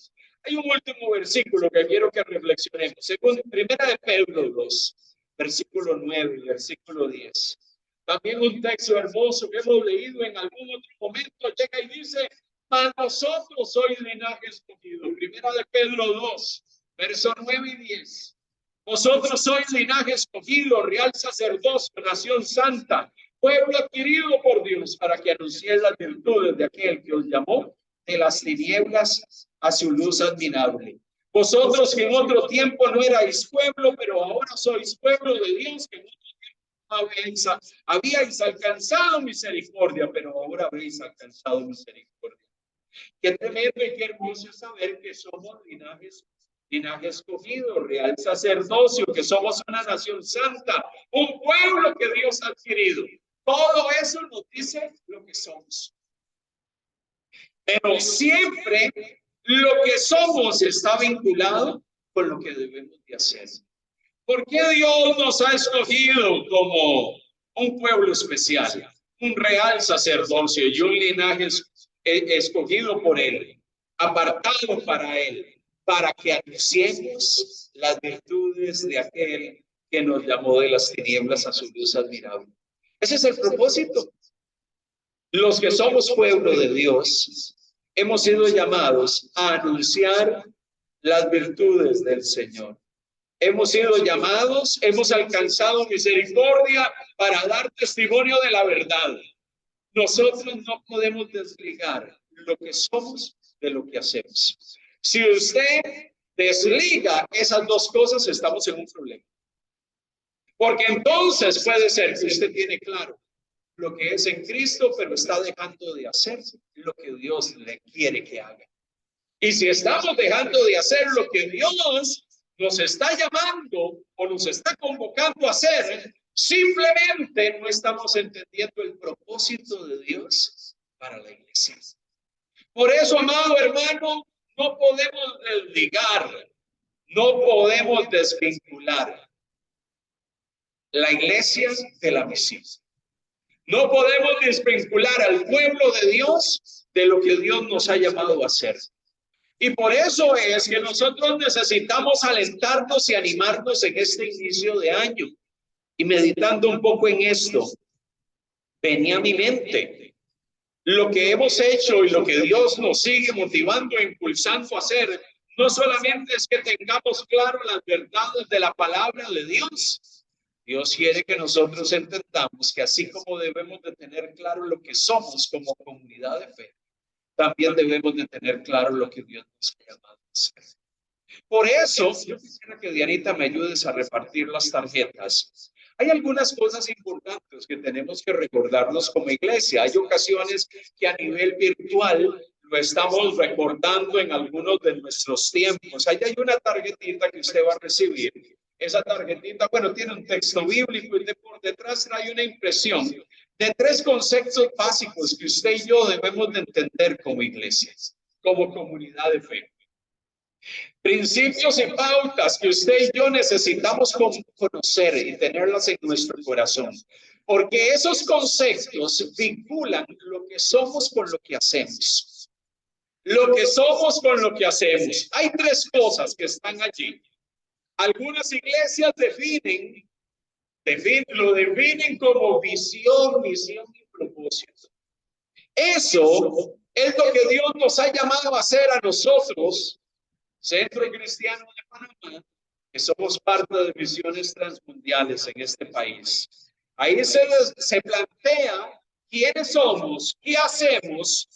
Hay un último versículo que quiero que reflexionemos. Según Primera de Pedro 2, versículo 9 y versículo 10. También un texto hermoso que hemos leído en algún otro momento. Llega y dice, mas nosotros sois linaje escogido. Primera de Pedro 2, versos 9 y 10. Vosotros sois linaje escogido, real sacerdocio, nación santa, pueblo adquirido por Dios, para que anunciéis las virtudes de aquel que os llamó de las tinieblas a su luz admirable. Vosotros que en otro tiempo no erais pueblo, pero ahora sois pueblo de Dios, que en otro tiempo habíais alcanzado misericordia, pero ahora habéis alcanzado misericordia. Qué tremendo y qué hermoso es saber que somos linaje escogido, real sacerdocio, que somos una nación santa, un pueblo que Dios ha adquirido. Todo eso nos dice lo que somos. Pero siempre lo que somos está vinculado con lo que debemos de hacer. ¿Por qué Dios nos ha escogido como un pueblo especial, un real sacerdocio y un linaje escogido por Él, apartado para Él, para que anunciemos las virtudes de aquel que nos llamó de las tinieblas a su luz admirable? Ese es el propósito. Los que somos pueblo de Dios hemos sido llamados a anunciar las virtudes del Señor. Hemos sido llamados, hemos alcanzado misericordia para dar testimonio de la verdad. Nosotros no podemos desligar lo que somos de lo que hacemos. Si usted desliga esas dos cosas, estamos en un problema. Porque entonces puede ser que usted tiene claro lo que es en Cristo, pero está dejando de hacer lo que Dios le quiere que haga. Y si estamos dejando de hacer lo que Dios nos está llamando o nos está convocando a hacer, simplemente no estamos entendiendo el propósito de Dios para la iglesia. Por eso, amado hermano, no podemos desligar, no podemos desvincular la iglesia de la misión. No podemos desvincular al pueblo de Dios de lo que Dios nos ha llamado a hacer. Y por eso es que nosotros necesitamos alentarnos y animarnos en este inicio de año. Y meditando un poco en esto, venía a mi mente lo que hemos hecho y lo que Dios nos sigue motivando e impulsando a hacer. No solamente es que tengamos claro las verdades de la palabra de Dios. Dios quiere que nosotros entendamos que así como debemos de tener claro lo que somos como comunidad de fe, también debemos de tener claro lo que Dios nos ha llamado a hacer. Por eso, yo quisiera que Dianita me ayudes a repartir las tarjetas. Hay algunas cosas importantes que tenemos que recordarnos como iglesia. Hay ocasiones que a nivel virtual lo estamos recordando en algunos de nuestros tiempos. Ahí hay una tarjetita que usted va a recibir. Esa tarjetita, bueno, tiene un texto bíblico y por detrás trae una impresión de 3 conceptos básicos que usted y yo debemos de entender como iglesias, como comunidad de fe. Principios y pautas que usted y yo necesitamos conocer y tenerlas en nuestro corazón. Porque esos conceptos vinculan lo que somos con lo que hacemos. Lo que somos con lo que hacemos. Hay 3 cosas que están allí. Algunas iglesias lo definen como visión, misión y propósito. Eso es lo que Dios nos ha llamado a hacer a nosotros, Centro Cristiano de Panamá, que somos parte de misiones transmundiales en este país. Ahí se plantea quiénes somos, qué hacemos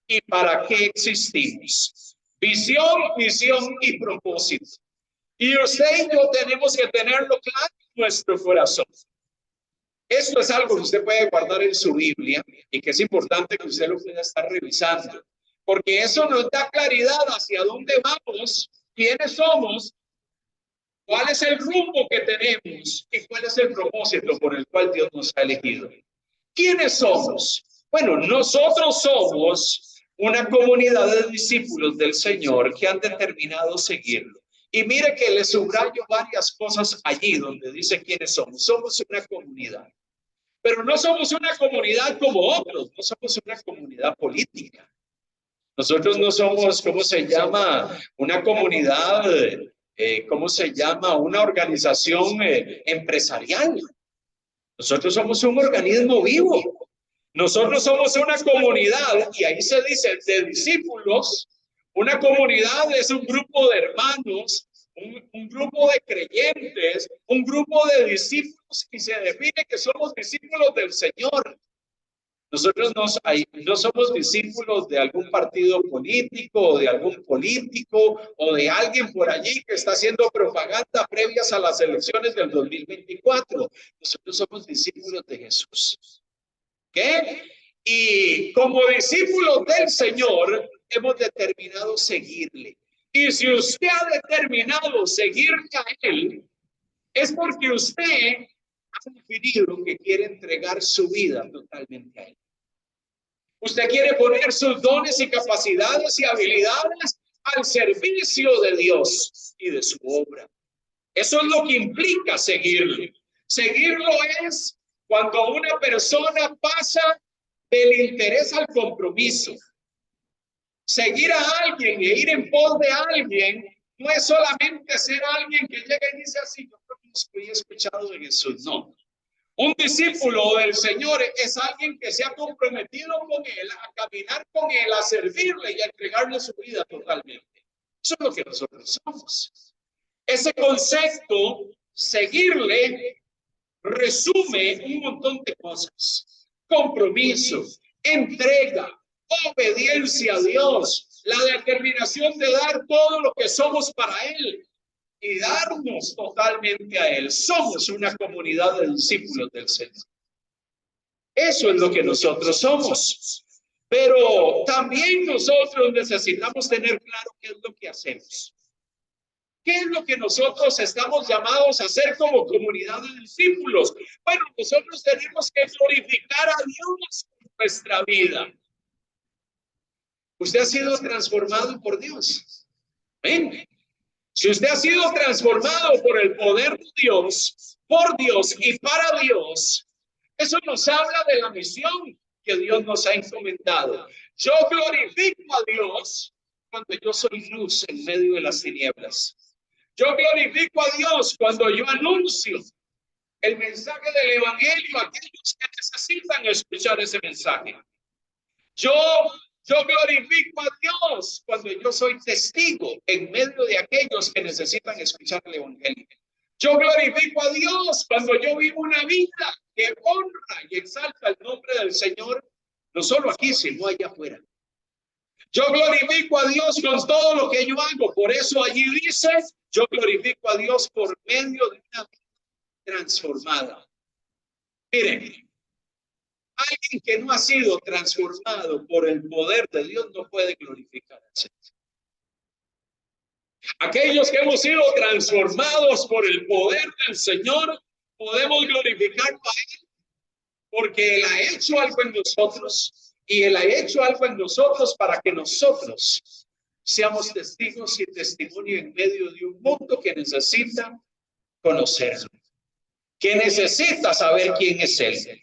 y para qué existimos. Visión, misión y propósito. Y usted y yo tenemos que tenerlo claro en nuestro corazón. Esto es algo que usted puede guardar en su Biblia y que es importante que usted lo pueda estar revisando. Porque eso nos da claridad hacia dónde vamos, quiénes somos, cuál es el rumbo que tenemos y cuál es el propósito por el cual Dios nos ha elegido. ¿Quiénes somos? Bueno, nosotros somos una comunidad de discípulos del Señor que han determinado seguirlo. Y mire que le subrayo varias cosas allí donde dice quiénes somos. Somos una comunidad. Pero no somos una comunidad como otros, no somos una comunidad política. Nosotros no somos, ¿cómo se llama? Una comunidad, ¿cómo se llama? Una organización empresarial. Nosotros somos un organismo vivo. Nosotros somos una comunidad, y ahí se dice, de discípulos. Una comunidad es un grupo de hermanos, un grupo de creyentes, un grupo de discípulos, y se define que somos discípulos del Señor. Nosotros no somos discípulos de algún partido político o de algún político o de alguien por allí que está haciendo propaganda previas a las elecciones del 2024. Nosotros somos discípulos de Jesús. ¿Qué? Y como discípulos del Señor hemos determinado seguirle. Y si usted ha determinado seguirle a Él, es porque usted ha definido que quiere entregar su vida totalmente a Él. Usted quiere poner sus dones y capacidades y habilidades al servicio de Dios y de su obra. Eso es lo que implica seguirlo. Seguirlo es cuando una persona pasa del interés al compromiso. Seguir a alguien e ir en pos de alguien no es solamente ser alguien que llega y dice así, yo conozco y he escuchado de Jesús. No. Un discípulo del Señor es alguien que se ha comprometido con Él, a caminar con Él, a servirle y a entregarle su vida totalmente. Eso es lo que nosotros somos. Ese concepto, seguirle, resume un montón de cosas. Compromiso, entrega, obediencia a Dios, la determinación de dar todo lo que somos para Él y darnos totalmente a Él. Somos una comunidad de discípulos del Señor. Eso es lo que nosotros somos. Pero también nosotros necesitamos tener claro qué es lo que hacemos. ¿Qué es lo que nosotros estamos llamados a hacer como comunidad de discípulos? Bueno, nosotros tenemos que glorificar a Dios en nuestra vida. Usted ha sido transformado por Dios. ¿Ven? Si usted ha sido transformado por el poder de Dios, por Dios y para Dios, eso nos habla de la misión que Dios nos ha encomendado. Yo glorifico a Dios cuando yo soy luz en medio de las tinieblas. Yo glorifico a Dios cuando yo anuncio el mensaje del evangelio a aquellos que necesitan escuchar ese mensaje. Yo glorifico a Dios cuando yo soy testigo en medio de aquellos que necesitan escuchar el evangelio. Yo glorifico a Dios cuando yo vivo una vida que honra y exalta el nombre del Señor, no solo aquí, sino allá afuera. Yo glorifico a Dios con todo lo que yo hago. Por eso allí dice, yo glorifico a Dios por medio de una vida transformada. Miren, alguien que no ha sido transformado por el poder de Dios no puede glorificar al Señor. Aquellos que hemos sido transformados por el poder del Señor, podemos glorificarlo a Él, porque Él ha hecho algo en nosotros y Él ha hecho algo en nosotros para que nosotros seamos testigos y testimonio en medio de un mundo que necesita conocerlo, que necesita saber quién es Él.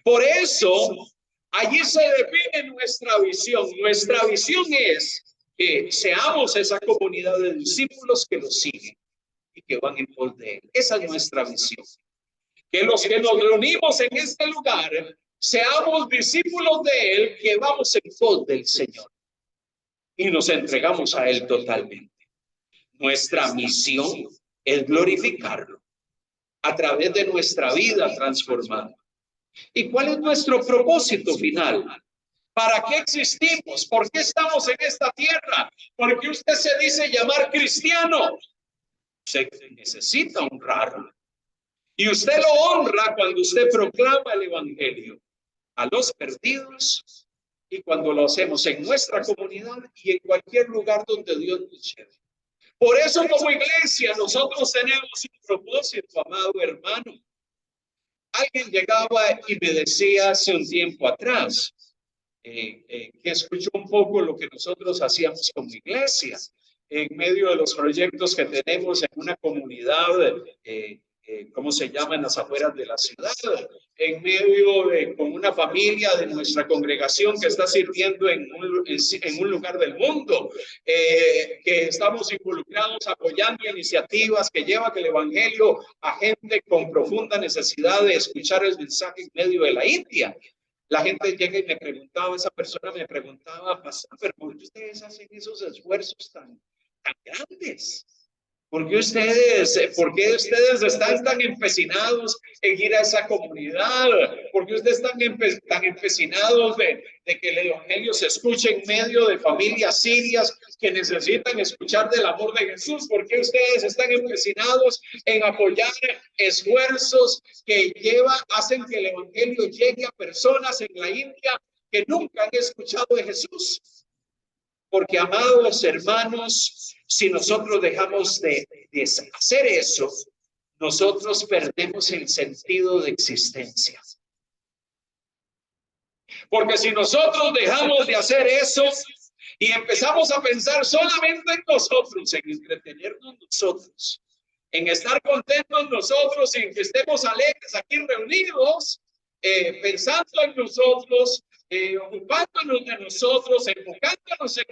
Por eso, allí se define nuestra visión. Nuestra visión es que seamos esa comunidad de discípulos que lo siguen y que van en pos de Él. Esa es nuestra visión. Que los que nos reunimos en este lugar seamos discípulos de Él, que vamos en pos del Señor y nos entregamos a Él totalmente. Nuestra misión es glorificarlo a través de nuestra vida transformada. ¿Y cuál es nuestro propósito final? ¿Para qué existimos? ¿Por qué estamos en esta tierra? ¿Por qué usted se dice llamar cristiano? Se necesita honrarlo. Y usted lo honra cuando usted proclama el evangelio a los perdidos y cuando lo hacemos en nuestra comunidad y en cualquier lugar donde Dios nos lleve. Por eso como iglesia nosotros tenemos un propósito, amado hermano. Alguien llegaba y me decía hace un tiempo atrás que escuchó un poco lo que nosotros hacíamos como iglesia en medio de los proyectos que tenemos en una comunidad, ¿cómo se llama? En las afueras de la ciudad, en medio de con una familia de nuestra congregación que está sirviendo en un lugar del mundo, que estamos involucrados apoyando iniciativas que llevan el evangelio a gente con profunda necesidad de escuchar el mensaje en medio de la India. La gente llega y me preguntaba, esa persona me preguntaba, pero ¿por qué ustedes hacen esos esfuerzos tan grandes? ¿Por qué ustedes están tan empecinados en ir a esa comunidad? ¿Por qué ustedes están tan empecinados de que el evangelio se escuche en medio de familias sirias que necesitan escuchar del amor de Jesús? ¿Por qué ustedes están empecinados en apoyar esfuerzos que hacen que el evangelio llegue a personas en la India que nunca han escuchado de Jesús? Porque, amados hermanos, si nosotros dejamos de hacer eso, nosotros perdemos el sentido de existencia. Porque si nosotros dejamos de hacer eso y empezamos a pensar solamente en nosotros, en entretenernos nosotros, en estar contentos nosotros, en que estemos alegres aquí reunidos, pensando en nosotros, ocupándonos de nosotros, enfocándonos en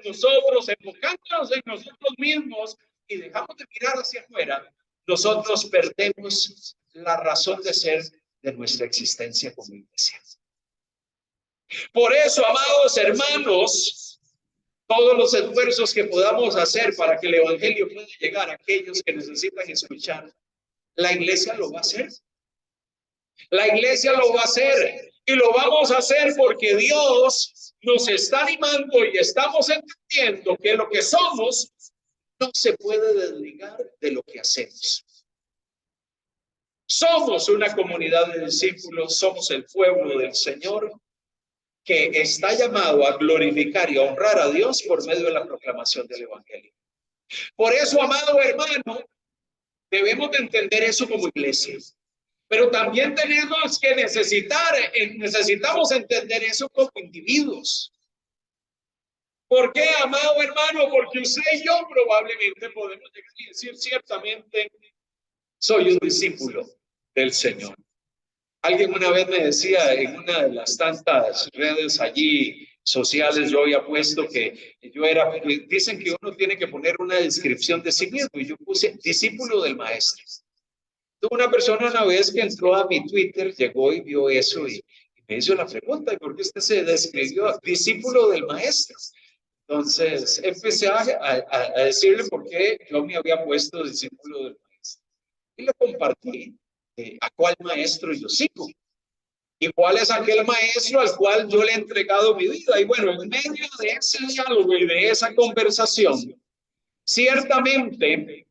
nosotros mismos y dejamos de mirar hacia afuera, nosotros perdemos la razón de ser de nuestra existencia como iglesia. Por eso, amados hermanos, todos los esfuerzos que podamos hacer para que el evangelio pueda llegar a aquellos que necesitan escuchar, la iglesia lo va a hacer. La iglesia lo va a hacer y lo vamos a hacer porque Dios nos está animando y estamos entendiendo que lo que somos no se puede desligar de lo que hacemos. Somos una comunidad de discípulos, somos el pueblo del Señor que está llamado a glorificar y a honrar a Dios por medio de la proclamación del Evangelio. Por eso, amado hermano, debemos de entender eso como iglesia. Pero también tenemos que necesitamos entender eso como individuos. ¿Por qué, amado hermano? Porque usted y yo probablemente podemos llegar y decir ciertamente, soy un discípulo del Señor. Alguien una vez me decía en una de las tantas redes allí sociales, yo había puesto que yo era, dicen que uno tiene que poner una descripción de sí mismo, y yo puse discípulo del maestro. Tuve una persona una vez que entró a mi Twitter, llegó y vio eso y me hizo la pregunta, ¿y por qué usted se describió discípulo del maestro? Entonces empecé a decirle por qué yo me había puesto discípulo del maestro. Y le compartí a cuál maestro yo sigo. ¿Y cuál es aquel maestro al cual yo le he entregado mi vida? Y bueno, en medio de ese diálogo y de esa conversación, ciertamente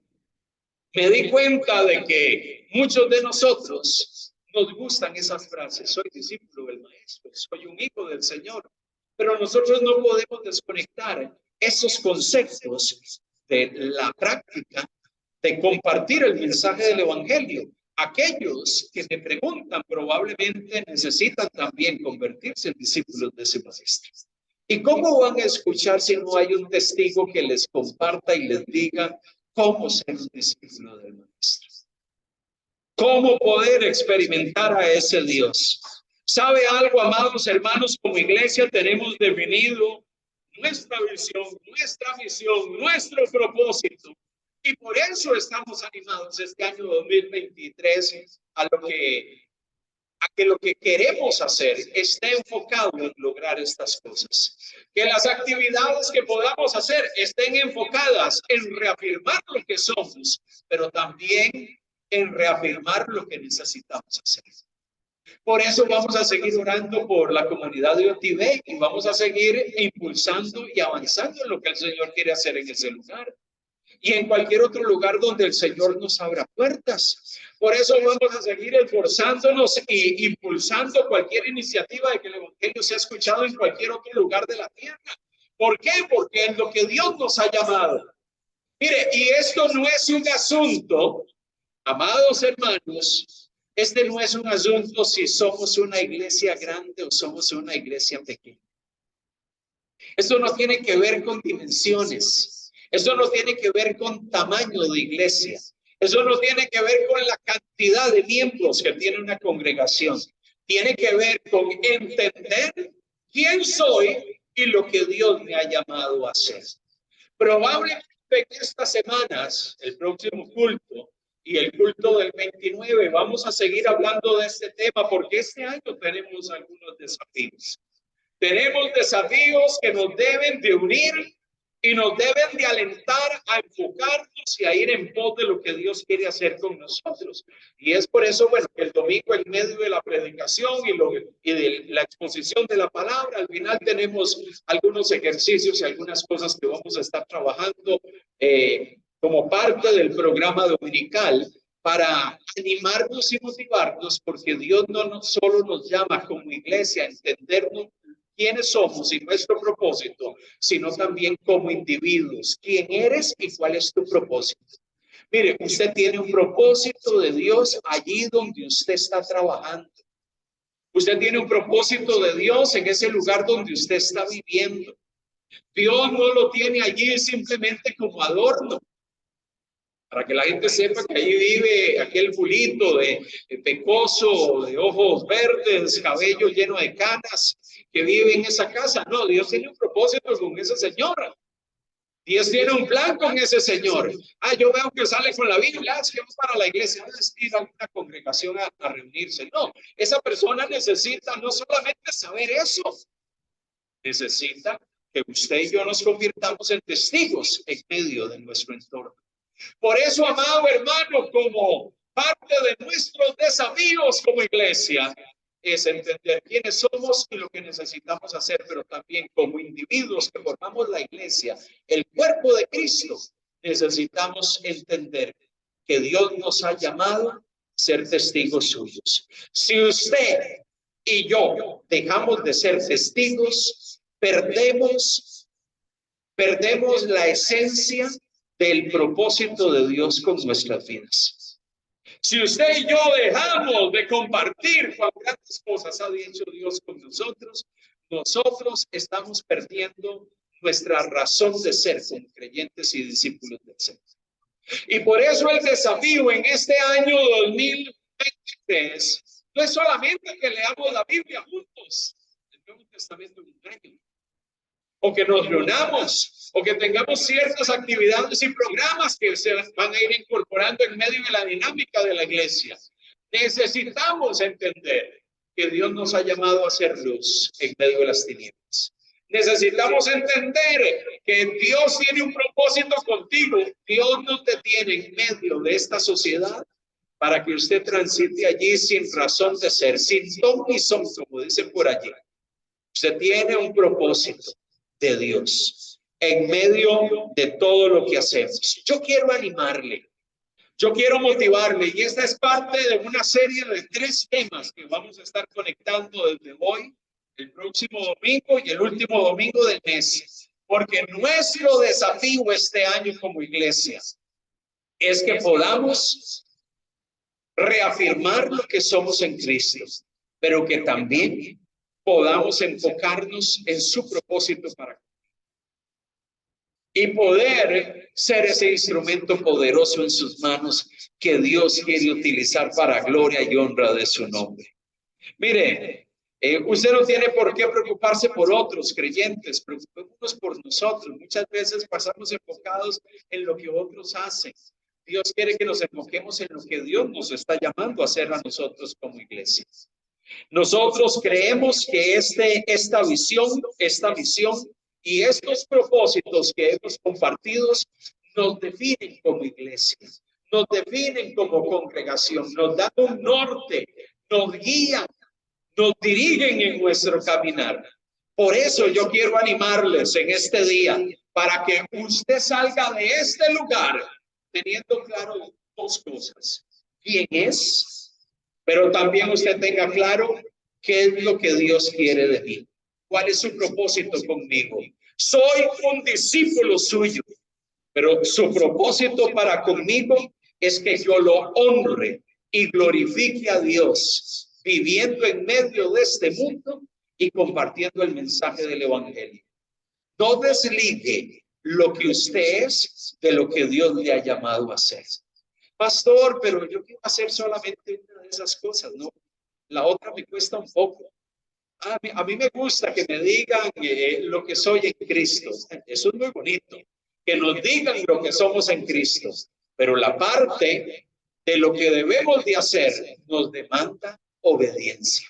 me di cuenta de que muchos de nosotros nos gustan esas frases. Soy discípulo del maestro, soy un hijo del Señor. Pero nosotros no podemos desconectar esos conceptos de la práctica de compartir el mensaje del Evangelio. Aquellos que me preguntan probablemente necesitan también convertirse en discípulos de ese maestro. ¿Y cómo van a escuchar si no hay un testigo que les comparta y les diga cómo ser un discípulo del maestro? ¿Cómo poder experimentar a ese Dios? ¿Sabe algo, amados hermanos? Como iglesia tenemos definido nuestra visión, nuestra misión, nuestro propósito. Y por eso estamos animados este año 2023 a que lo que queremos hacer esté enfocado en lograr estas cosas. Que las actividades que podamos hacer estén enfocadas en reafirmar lo que somos, pero también en reafirmar lo que necesitamos hacer. Por eso vamos a seguir orando por la comunidad de OTV y vamos a seguir impulsando y avanzando en lo que el Señor quiere hacer en ese lugar. Y en cualquier otro lugar donde el Señor nos abra puertas. Por eso vamos a seguir esforzándonos e impulsando cualquier iniciativa de que el Evangelio sea escuchado en cualquier otro lugar de la tierra. ¿Por qué? Porque es lo que Dios nos ha llamado. Mire, y esto no es un asunto, amados hermanos, este no es un asunto si somos una iglesia grande o somos una iglesia pequeña. Esto no tiene que ver con dimensiones. Eso no tiene que ver con tamaño de iglesia. Eso no tiene que ver con la cantidad de miembros que tiene una congregación. Tiene que ver con entender quién soy y lo que Dios me ha llamado a hacer. Probablemente en estas semanas, el próximo culto y el culto del 29, vamos a seguir hablando de este tema porque este año tenemos algunos desafíos. Tenemos desafíos que nos deben de unir y nos deben de alentar a enfocarnos y a ir en pos de lo que Dios quiere hacer con nosotros. Y es por eso, bueno, que el domingo en medio de la predicación y de la exposición de la palabra, al final tenemos algunos ejercicios y algunas cosas que vamos a estar trabajando como parte del programa dominical para animarnos y motivarnos, porque Dios no solo nos llama como iglesia a entendernos quiénes somos y nuestro propósito, sino también como individuos, quién eres y cuál es tu propósito. Mire, usted tiene un propósito de Dios allí donde usted está trabajando. Usted tiene un propósito de Dios en ese lugar donde usted está viviendo. Dios no lo tiene allí simplemente como adorno, para que la gente sepa que allí vive aquel fulito de pecoso, de ojos verdes, cabello lleno de canas, que vive en esa casa. No, Dios tiene un propósito con esa señora. Dios tiene un plan con ese señor. Yo veo que sale con la Biblia, es que va para la iglesia, no es ir a una congregación a reunirse. No, esa persona necesita no solamente saber eso, necesita que usted y yo nos convirtamos en testigos en medio de nuestro entorno. Por eso, amado hermano, como parte de nuestros desafíos como iglesia, es entender quiénes somos y lo que necesitamos hacer, pero también como individuos que formamos la iglesia, el cuerpo de Cristo, necesitamos entender que Dios nos ha llamado a ser testigos suyos. Si usted y yo dejamos de ser testigos, perdemos la esencia del propósito de Dios con nuestras vidas. Si usted y yo dejamos de compartir cuán grandes cosas ha dicho Dios con nosotros, nosotros estamos perdiendo nuestra razón de ser como creyentes y discípulos del Señor. Y por eso el desafío en este año 2023 no es solamente que leamos la Biblia juntos, el Nuevo Testamento en un año, o que nos reunamos, o que tengamos ciertas actividades y programas que se van a ir incorporando en medio de la dinámica de la iglesia. Necesitamos entender que Dios nos ha llamado a hacer luz en medio de las tinieblas. Necesitamos entender que Dios tiene un propósito contigo. Dios no te tiene en medio de esta sociedad para que usted transite allí sin razón de ser, sin ton ni son, como dicen por allí. Usted tiene un propósito de Dios en medio de todo lo que hacemos. Yo quiero animarle, yo quiero motivarle, y esta es parte de una serie de 3 temas que vamos a estar conectando desde hoy, el próximo domingo y el último domingo del mes, porque nuestro desafío este año como iglesia es que podamos reafirmar lo que somos en Cristo, pero que también podamos enfocarnos en su propósito para y poder ser ese instrumento poderoso en sus manos que Dios quiere utilizar para gloria y honra de su nombre. Mire, usted no tiene por qué preocuparse por otros creyentes, preocupémonos por nosotros. Muchas veces pasamos enfocados en lo que otros hacen. Dios quiere que nos enfoquemos en lo que Dios nos está llamando a hacer a nosotros como iglesia. Nosotros creemos que esta visión y estos propósitos que hemos compartido nos definen como iglesia, nos definen como congregación, nos dan un norte, nos guían, nos dirigen en nuestro caminar. Por eso yo quiero animarles en este día para que usted salga de este lugar teniendo claro 2 cosas: quién es, pero también usted tenga claro qué es lo que Dios quiere de mí. ¿Cuál es su propósito conmigo? Soy un discípulo suyo, pero su propósito para conmigo es que yo lo honre y glorifique a Dios, viviendo en medio de este mundo y compartiendo el mensaje del evangelio. No desligue lo que usted es de lo que Dios le ha llamado a hacer. Pastor, pero yo quiero hacer solamente una de esas cosas, ¿no? La otra me cuesta un poco. A mí me gusta que me digan lo que soy en Cristo. Eso es muy bonito. Que nos digan lo que somos en Cristo. Pero la parte de lo que debemos de hacer nos demanda obediencia.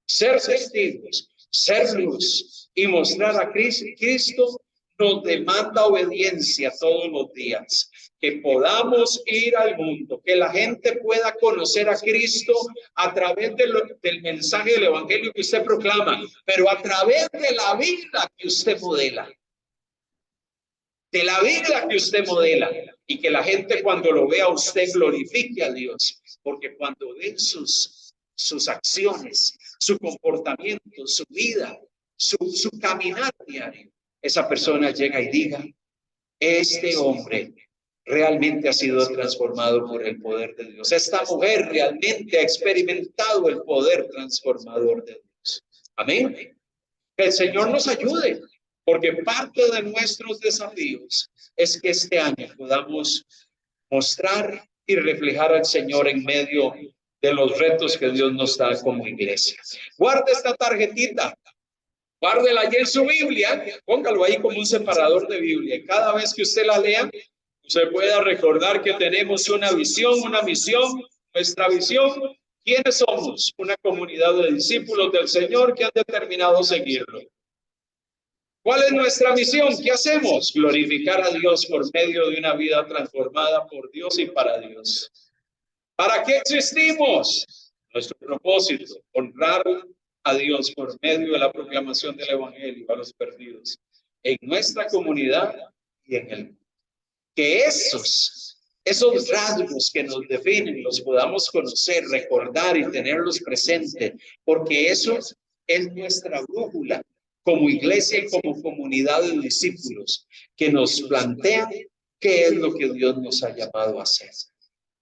Ser testigos, ser luz y mostrar a Cristo nos demanda obediencia todos los días. Que podamos ir al mundo, que la gente pueda conocer a Cristo a través del mensaje del evangelio que usted proclama, pero a través de la vida que usted modela. De la vida que usted modela, y que la gente cuando lo vea a usted glorifique a Dios, porque cuando ven sus acciones, su comportamiento, su vida, su caminar diario, esa persona llega y diga: este hombre realmente ha sido transformado por el poder de Dios. Esta mujer realmente ha experimentado el poder transformador de Dios. Amén. Que el Señor nos ayude, porque parte de nuestros desafíos es que este año podamos mostrar y reflejar al Señor en medio de los retos que Dios nos da como iglesia. Guarde esta tarjetita. Guárdela allí en su Biblia, póngalo ahí como un separador de Biblia. Y cada vez que usted la lea, usted pueda recordar que tenemos una visión, una misión. Nuestra visión, ¿quiénes somos? Una comunidad de discípulos del Señor que han determinado seguirlo. ¿Cuál es nuestra misión? ¿Qué hacemos? Glorificar a Dios por medio de una vida transformada por Dios y para Dios. ¿Para qué existimos? Nuestro propósito, honrar a Dios por medio de la proclamación del evangelio a los perdidos en nuestra comunidad y en el mundo. Que esos rasgos que nos definen los podamos conocer, recordar y tenerlos presentes, porque eso es nuestra brújula como iglesia y como comunidad de discípulos que nos plantea qué es lo que Dios nos ha llamado a hacer.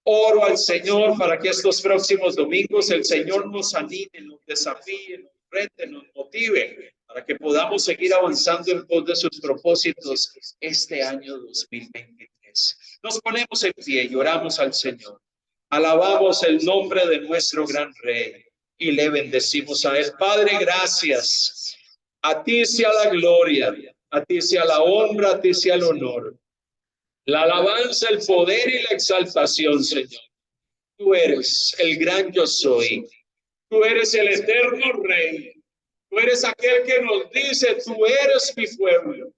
Oro al Señor para que estos próximos domingos el Señor nos anime, nos desafíe, nos rete, nos motive, para que podamos seguir avanzando en pos de sus propósitos este año 2023. Nos ponemos en pie y oramos al Señor. Alabamos el nombre de nuestro gran Rey y le bendecimos a Él. Padre, gracias. A ti sea la gloria, a ti sea la honra, a ti sea el honor. La alabanza, el poder y la exaltación, Señor. Tú eres el gran yo soy. Tú eres el eterno Rey. Tú eres aquel que nos dice, tú eres mi pueblo.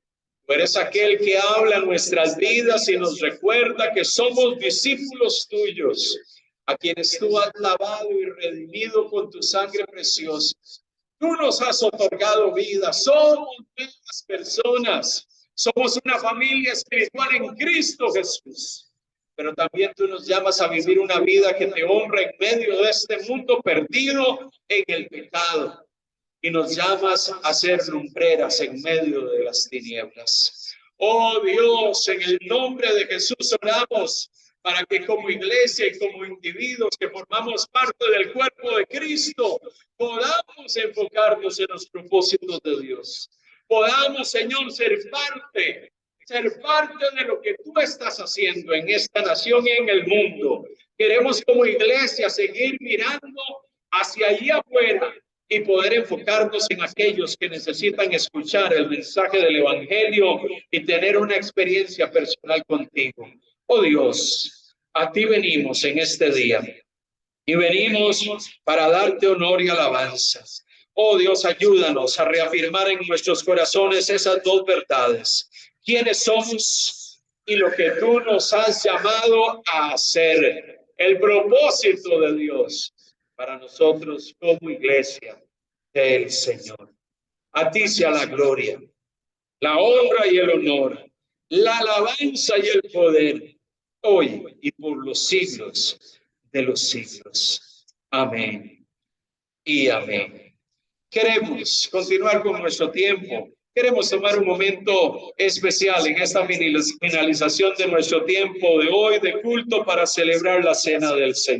Tú eres aquel que habla en nuestras vidas y nos recuerda que somos discípulos tuyos, a quienes tú has lavado y redimido con tu sangre preciosa. Tú nos has otorgado vida. Somos nuevas personas. Somos una familia espiritual en Cristo Jesús. Pero también tú nos llamas a vivir una vida que te honra en medio de este mundo perdido en el pecado. Y nos llamas a ser lumbreras en medio de las tinieblas. Oh Dios, en el nombre de Jesús oramos para que como iglesia y como individuos que formamos parte del cuerpo de Cristo, podamos enfocarnos en los propósitos de Dios. Podamos, Señor, ser parte de lo que tú estás haciendo en esta nación y en el mundo. Queremos como iglesia seguir mirando hacia allí afuera y poder enfocarnos en aquellos que necesitan escuchar el mensaje del Evangelio y tener una experiencia personal contigo. Oh Dios, a ti venimos en este día y venimos para darte honor y alabanzas. Oh Dios, ayúdanos a reafirmar en nuestros corazones esas dos verdades. ¿Quiénes somos y lo que tú nos has llamado a hacer? El propósito de Dios para nosotros como iglesia del Señor. A ti sea la gloria, la honra y el honor, la alabanza y el poder, hoy y por los siglos de los siglos. Amén y amén. Queremos continuar con nuestro tiempo. Queremos tomar un momento especial en esta finalización de nuestro tiempo de hoy de culto para celebrar la cena del Señor.